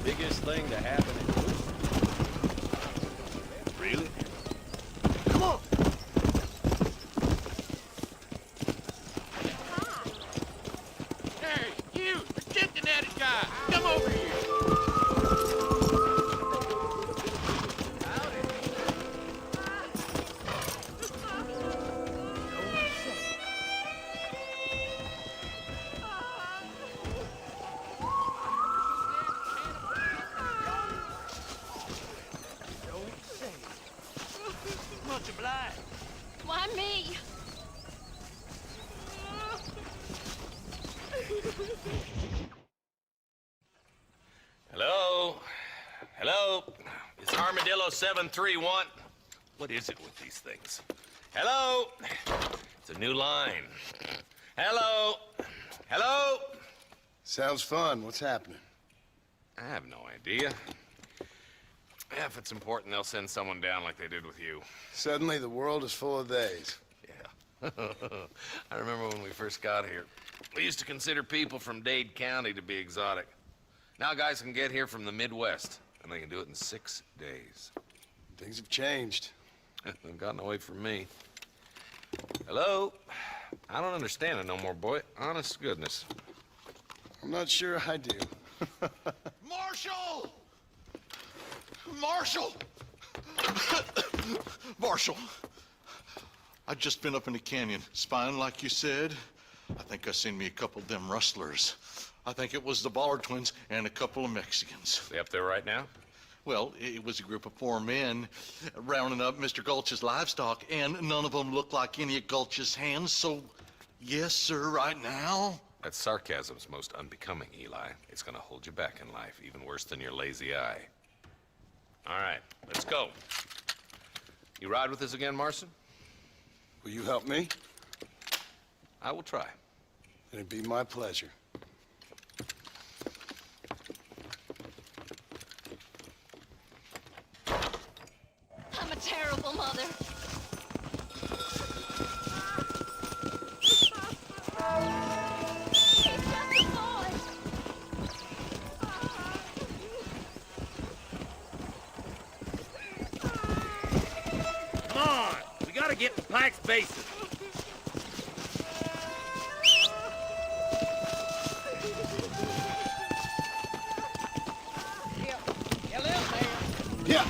Biggest thing to happen in
Really? Come on.
Hey, you, the chicken-headed guy, come over here.
Much obliged.
Why me?
Hello? Hello? Is Armadillo 731? What is it with these things? Hello? It's a new line. Hello? Hello?
Sounds fun. What's happening?
I have no idea. Yeah, if it's important, they'll send someone down like they did with you.
Suddenly, the world is full of theys.
Yeah. I remember when we first got here. We used to consider people from Dade County to be exotic. Now guys can get here from the Midwest, and they can do it in 6 days.
Things have changed.
They've gotten away from me. Hello? I don't understand it no more, boy. Honest to goodness.
I'm not sure I do.
Marshal! Marshal! Marshal! I just been up in the canyon, spying like you said. I think I seen me a couple of them rustlers. I think it was the Ballard twins and a couple of Mexicans.
They up there right now?
Well, it was a group of 4 men rounding up Mr. Gulch's livestock, and none of them looked like any of Gulch's hands, so yes, sir, right now.
That sarcasm's most unbecoming, Eli. It's gonna hold you back in life, even worse than your lazy eye. All right, let's go. You ride with us again, Marston?
Will you help me?
I will try.
It'd be my pleasure.
I'm a terrible mother. He's just a boy.
Come on! We gotta get to Pike's Basin.
Yeah.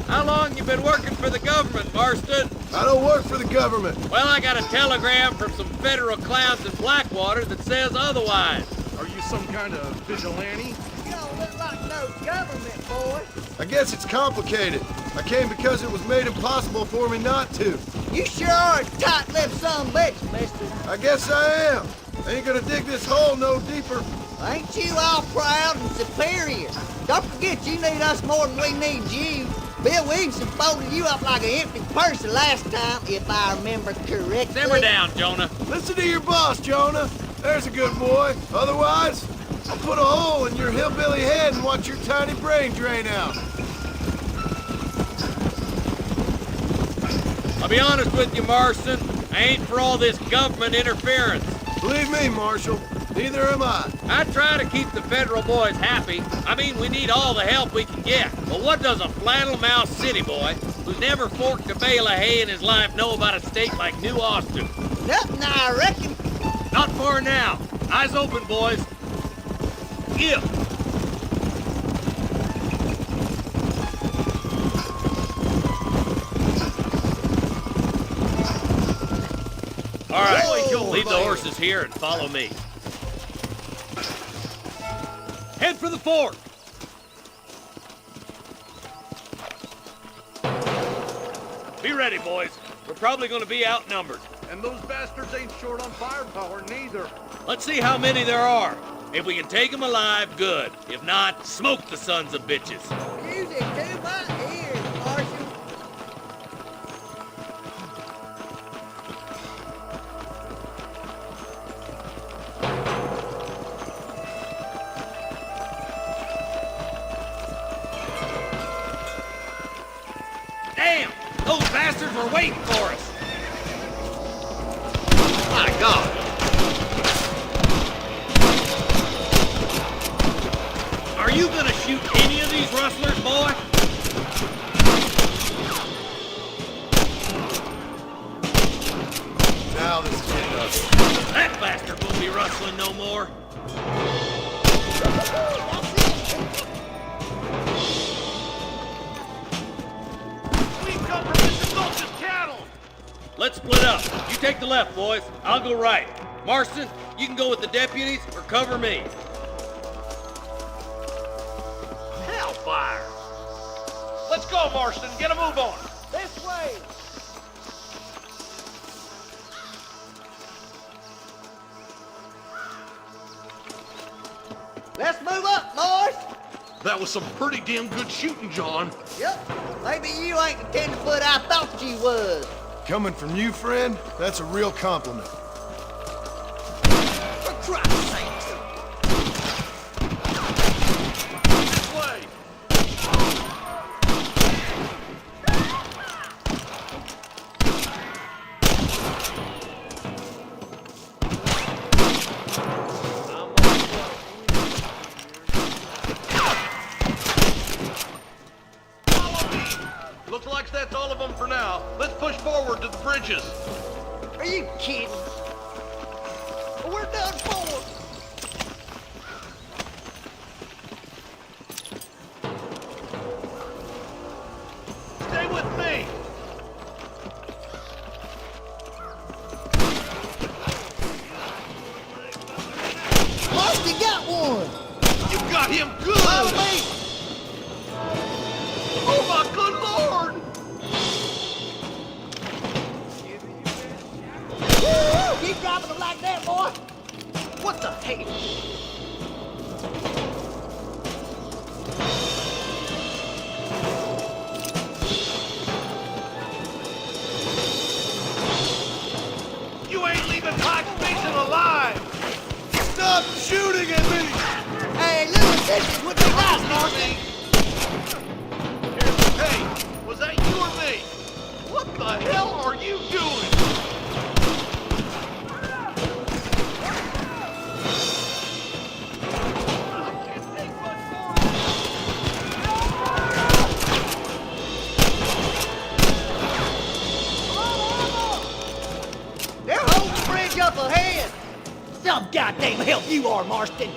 How long you been working for the government, Marston?
I don't work for the government.
Well, I got a telegram from some federal clowns in Blackwater that says otherwise.
Are you some kind of vigilante?
You don't look like no government, boy.
I guess it's complicated. I came because it was made impossible for me not to.
You sure are a tight-lipped son of a bitch, mister.
I guess I am. I ain't gonna dig this hole no deeper.
Ain't you all proud and superior? Don't forget you need us more than we need you. Bill Williamson folded you up like an empty purse last time, if I remember correctly.
Simmer down, Jonah.
Listen to your boss, Jonah. There's a good boy. Otherwise, I'll put a hole in your hillbilly head and watch your tiny brain drain out.
I'll be honest with you, Marston. I ain't for all this government interference.
Believe me, Marshal, neither am I.
I try to keep the federal boys happy. I mean, we need all the help we can get. But what does a flannel-mouthed city boy who's never forked a bale of hay in his life know about a state like New Austin?
Nothing, I reckon.
Not for now. Eyes open, boys. Give. All right, leave the horses here and follow me. Head for the fort. Be ready, boys. We're probably going to be outnumbered.
And those bastards ain't short on firepower, neither.
Let's see how many there are. If we can take them alive, good. If not, smoke the sons of bitches.
Music to my ears, Arjun.
Damn! Those bastards were waiting for us!
My God!
Are you gonna shoot any of these rustlers, boy?
Now this is getting ugly.
That bastard won't be rustling no more.
We come from Mr. Gulch's cattle!
Let's split up. You take the left, boys. I'll go right. Marston, you can go with the deputies or cover me.
Hellfire! Let's go, Marston. Get a move on. This way!
Let's move up, boys.
That was some pretty damn good shooting, John.
Yep. Maybe you ain't the tenderfoot I thought you was.
Coming from you, friend, that's a real compliment.
For Christ's sake.
This way!
Looks like that's all of them for now. Let's push forward to the bridges.
Are you kidding? We're done for.
Stay with me!
Marston got one.
You got him good!
Follow me.
Oh my good lord!
Woo! Keep dropping them like that, boy.
What the hell? You ain't leaving Pike Station alive!
Stop shooting at me!
Hey, little assistance would be nice, Marston.
Hey, was that you or me? What the hell are you doing?
They're holding the bridge up ahead. Some goddamn help you are, Marston.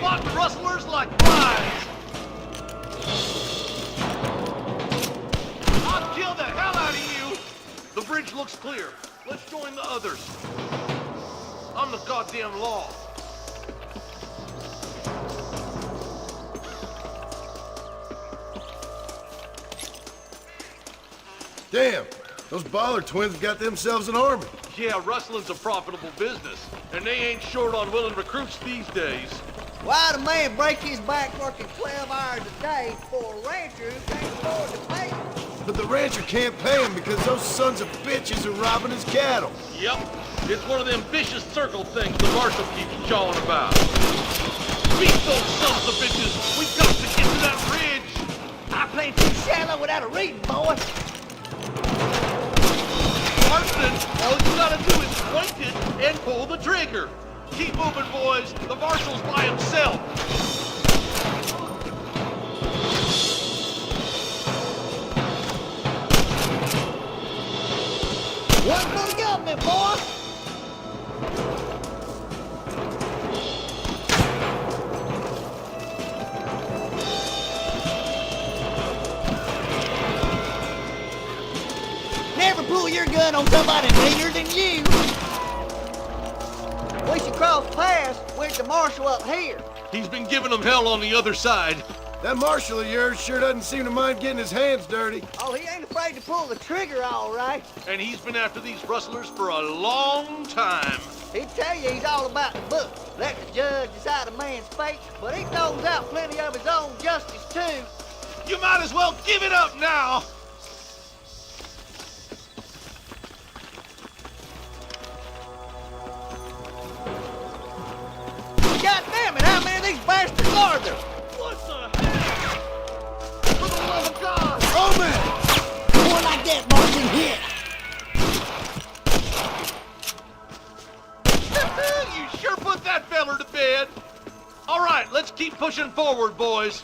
Spot rustlers like flies! I'll kill the hell out of you! The bridge looks clear. Let's join the others. I'm the goddamn law.
Damn, those Baller twins got themselves an army.
Yeah, rustling's a profitable business, and they ain't short on willing recruits these days.
Why'd a man break his back working 12 hours a day for a rancher who can't afford to pay him?
But the rancher can't pay him because those sons of bitches are robbing his cattle.
Yep. It's one of them vicious circle things the marshal keeps jawing about. Beat those sons of bitches! We've got to get to that ridge!
I play too shallow without a reading, boy.
Marston, all you gotta do is point it and pull the trigger. Keep moving, boys. The marshal's by himself.
One for the government, boy. Never pull your gun on somebody meaner than you. We should cross paths with the marshal up here.
He's been giving them hell on the other side.
That marshal of yours sure doesn't seem to mind getting his hands dirty.
Oh, he ain't afraid to pull the trigger, all right.
And he's been after these rustlers for a long time.
He'd tell you he's all about the book. Let the judge decide a man's fate, but he throws out plenty of his own justice, too.
You might as well give it up now.
God damn it, how many of these bastards are there?
What the hell? For the love of God!
Oh, man!
More like that, Martin, hit.
You sure put that feller to bed. All right, let's keep pushing forward, boys.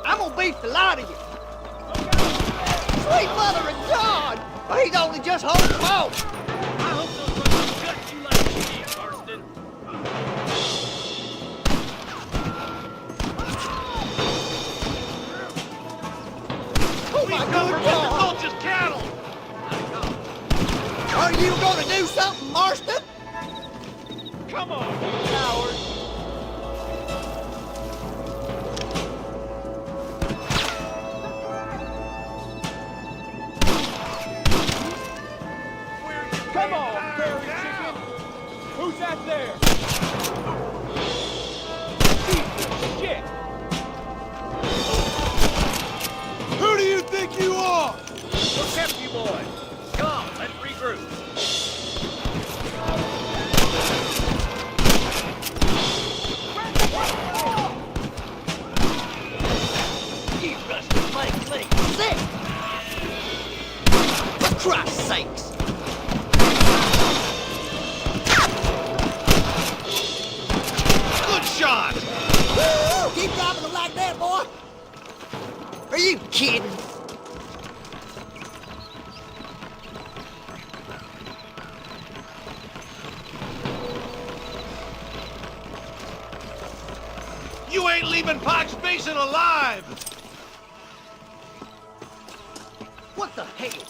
I'm gonna beat the lot of you. Sweet mother of God! He's only just holding them off.
I hope those rustlers gut you like cheese, Marston.
Oh my good God!
Just cattle.
Are you gonna do something, Marston?
Come on, you coward.
Come on, prairie chicken! Who's that there? Piece of shit!
Who do you think you are?
What kept you boys? Come on, let's regroup.
You rustlers make me sick! For Christ's sakes!
Good shot.
Woo! Keep dropping them like that, boy! Are you kidding?
You ain't leaving Pike's Basin alive.
What the hell?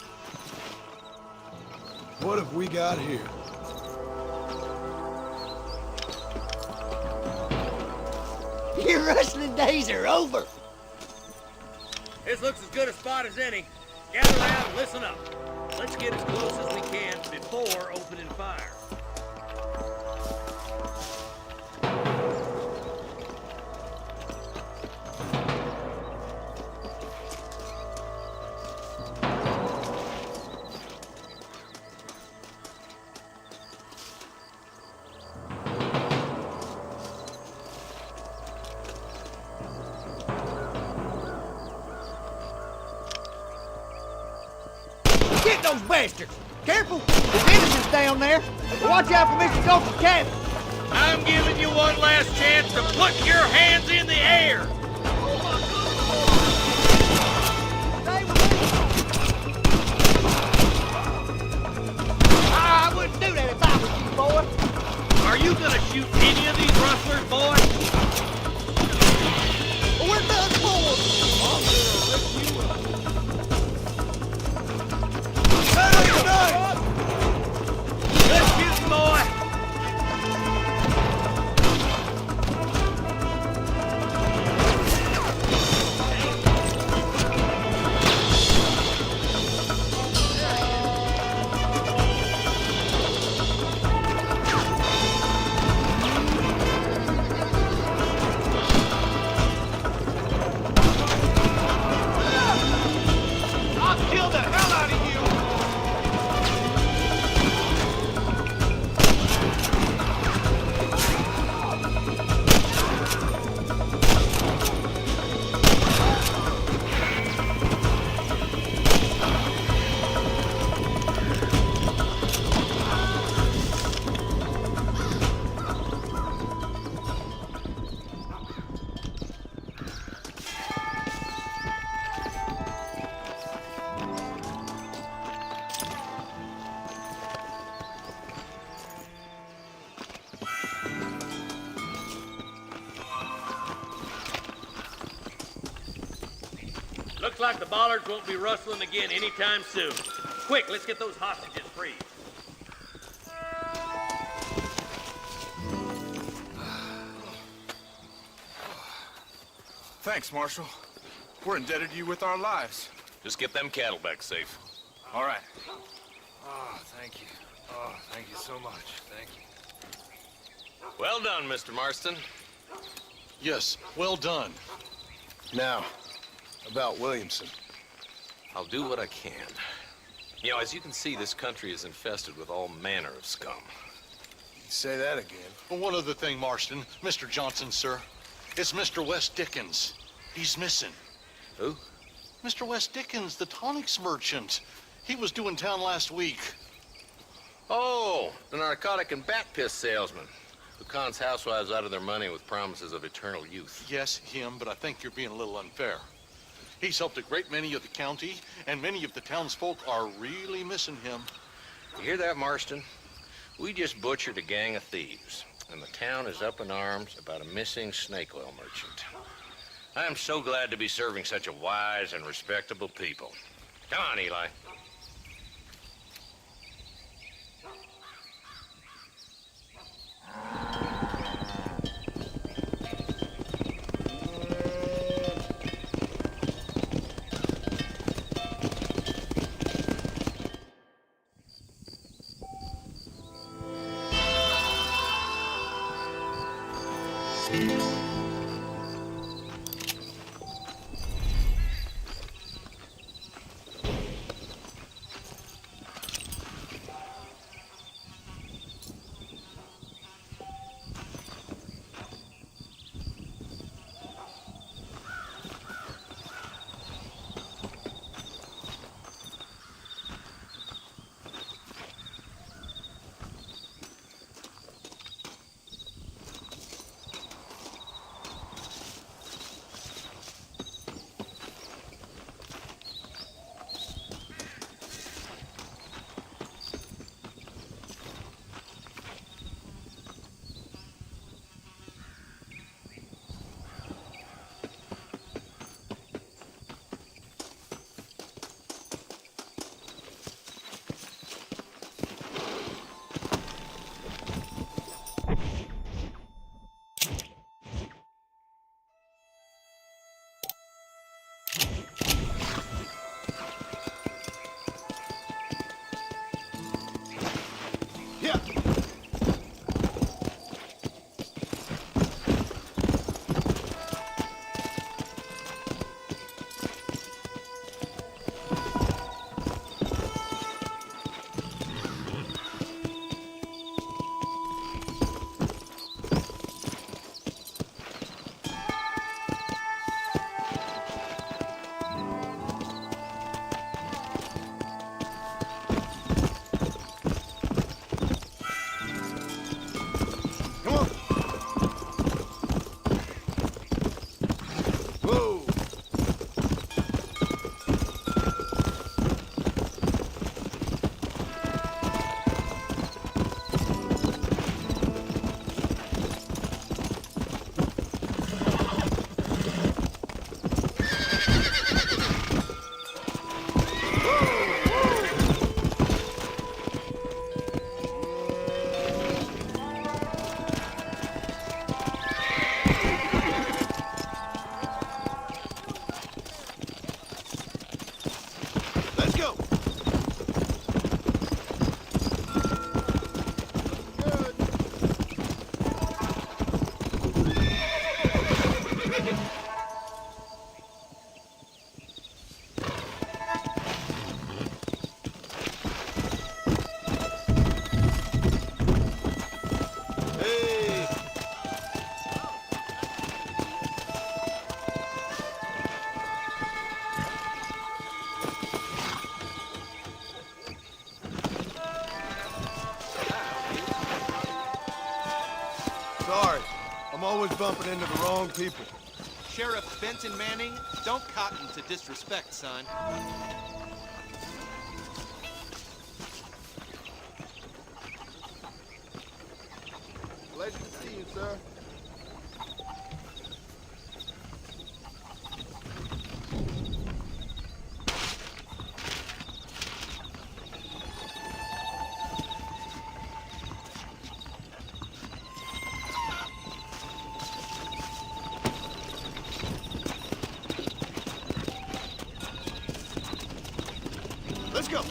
What have we got here?
Your rustling days are over.
This looks as good a spot as any. Gather around and listen up. Let's get as close as we can before opening fire.
Get those bastards! Careful! There's innocents down there! Watch out for Mr. Gopher's cabin!
I'm giving you one last chance to put your hands in the air!
Stay with me! I wouldn't do that if I was you, boy!
Are you gonna shoot any of these rustlers, boy?
We're done for!
I'm gonna rip you up.
Good shooting, boy!
Looks like the bollards won't be rustling again anytime soon. Quick, let's get those hostages free.
Thanks, Marshal. We're indebted to you with our lives.
Just get them cattle back safe.
All right. Oh, thank you. Oh, thank you so much. Thank you.
Well done, Mr. Marston.
Yes, well done.
Now, about Williamson.
I'll do what I can. You know, as you can see, this country is infested with all manner of scum.
Say that again.
Well, one other thing, Marston. Mr. Johnson, sir. It's Mr. Wes Dickens. He's missing.
Who?
Mr. Wes Dickens, the tonics merchant. He was due in town last week.
Oh, the narcotic and bat piss salesman who cons housewives out of their money with promises of eternal youth.
Yes, him, but I think you're being a little unfair. He's helped a great many of the county, and many of the townsfolk are really missing him.
You hear that, Marston? We just butchered a gang of thieves, and the town is up in arms about a missing snake oil merchant. I am so glad to be serving such a wise and respectable people. Come on, Eli.
Sorry, I'm always bumping into the wrong people.
Sheriff Benton Manning, don't cotton to disrespect, son.
Pleasure to see you, sir. go.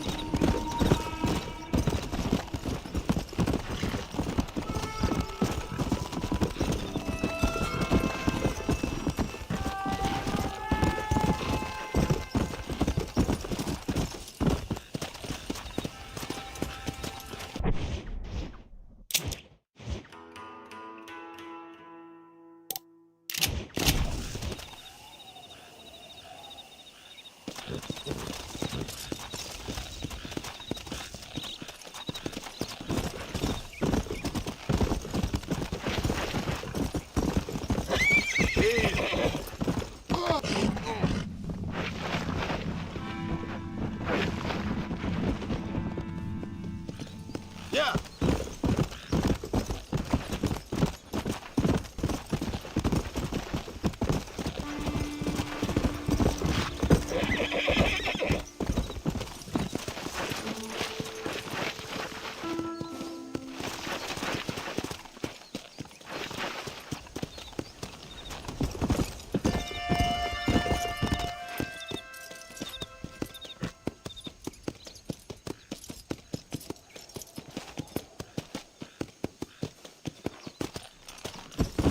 Yeah.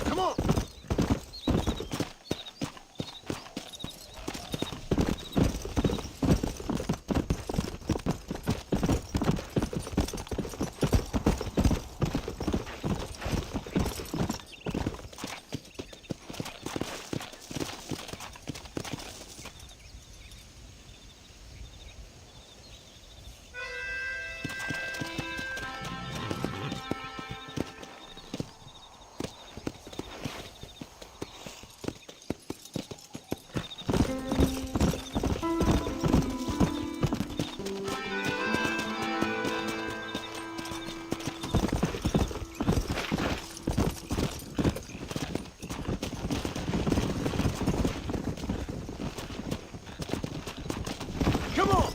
Come on. Come on.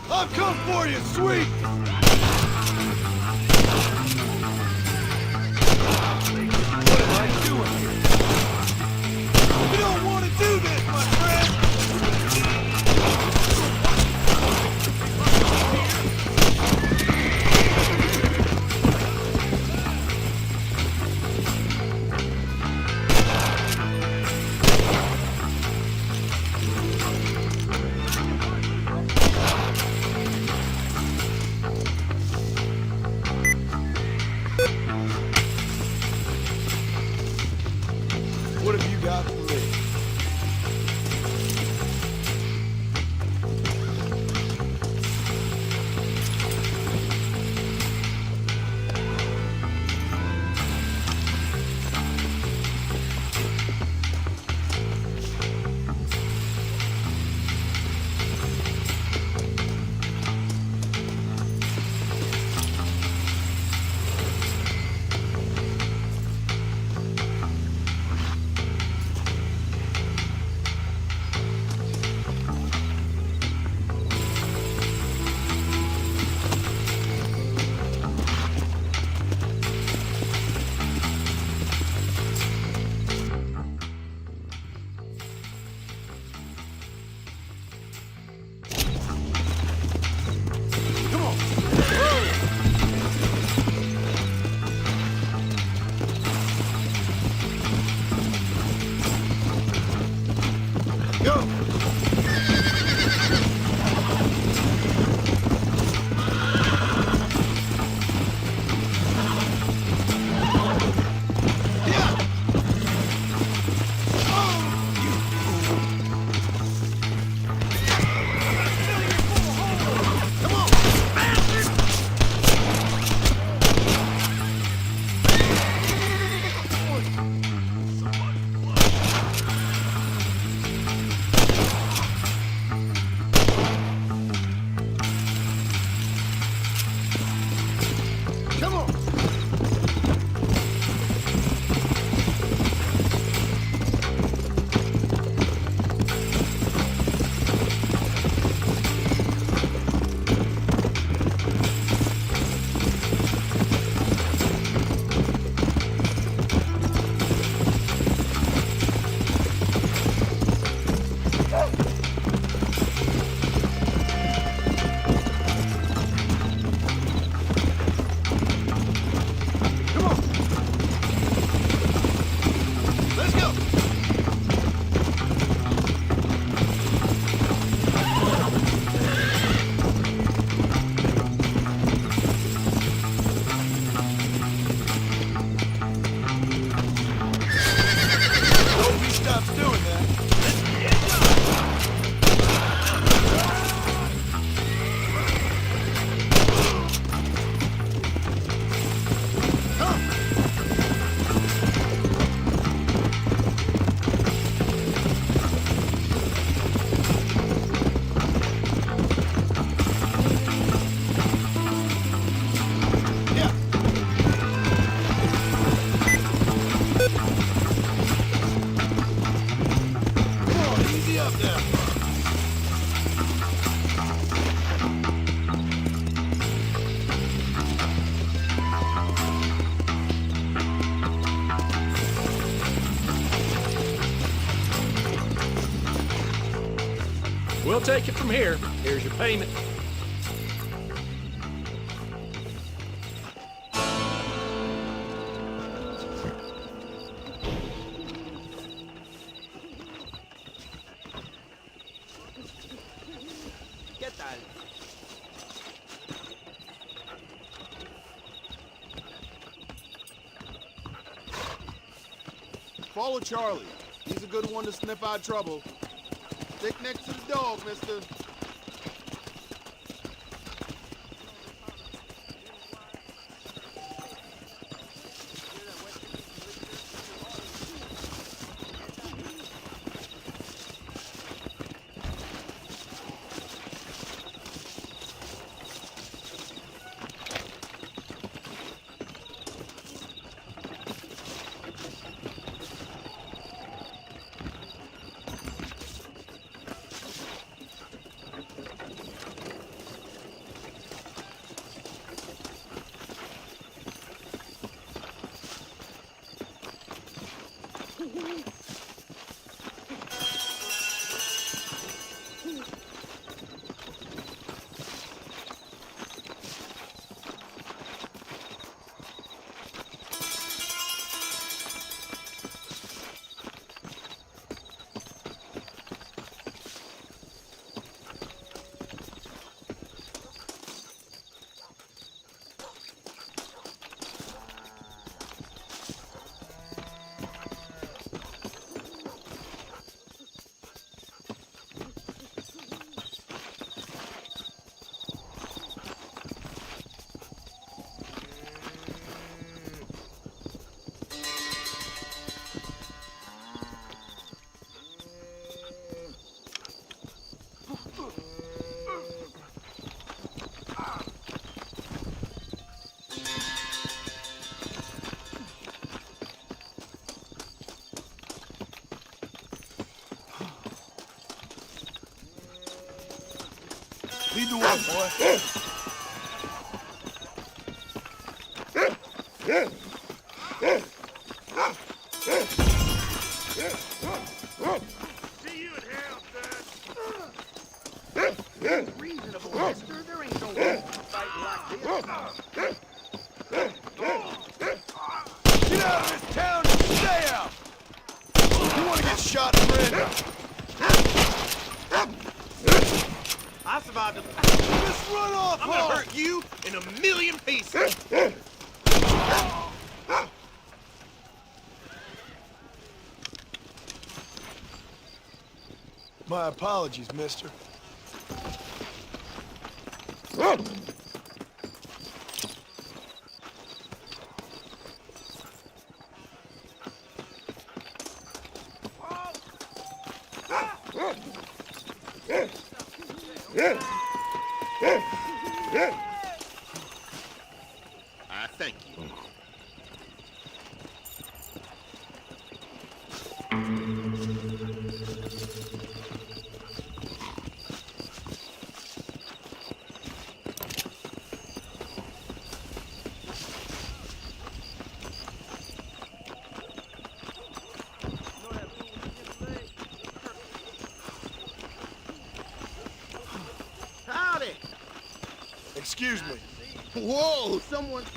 I'll come for you, sweet! What am I doing here? You don't want to do this, my friend!
take it from here. Here's your payment.
¿Qué tal?
Follow Charlie. He's a good one to sniff out trouble. Stick next to the dog, mister. Lead the way, boy.
See you in hell, son. Reasonable, mister. There ain't no way fighting like this.
Get out of this town and stay out! You want to get shot, friend?
I survived it.
Just run off,
I'm gonna hurt you in a million pieces.
My apologies, mister.
I thank you.
Howdy.
Excuse me.
Whoa, someone's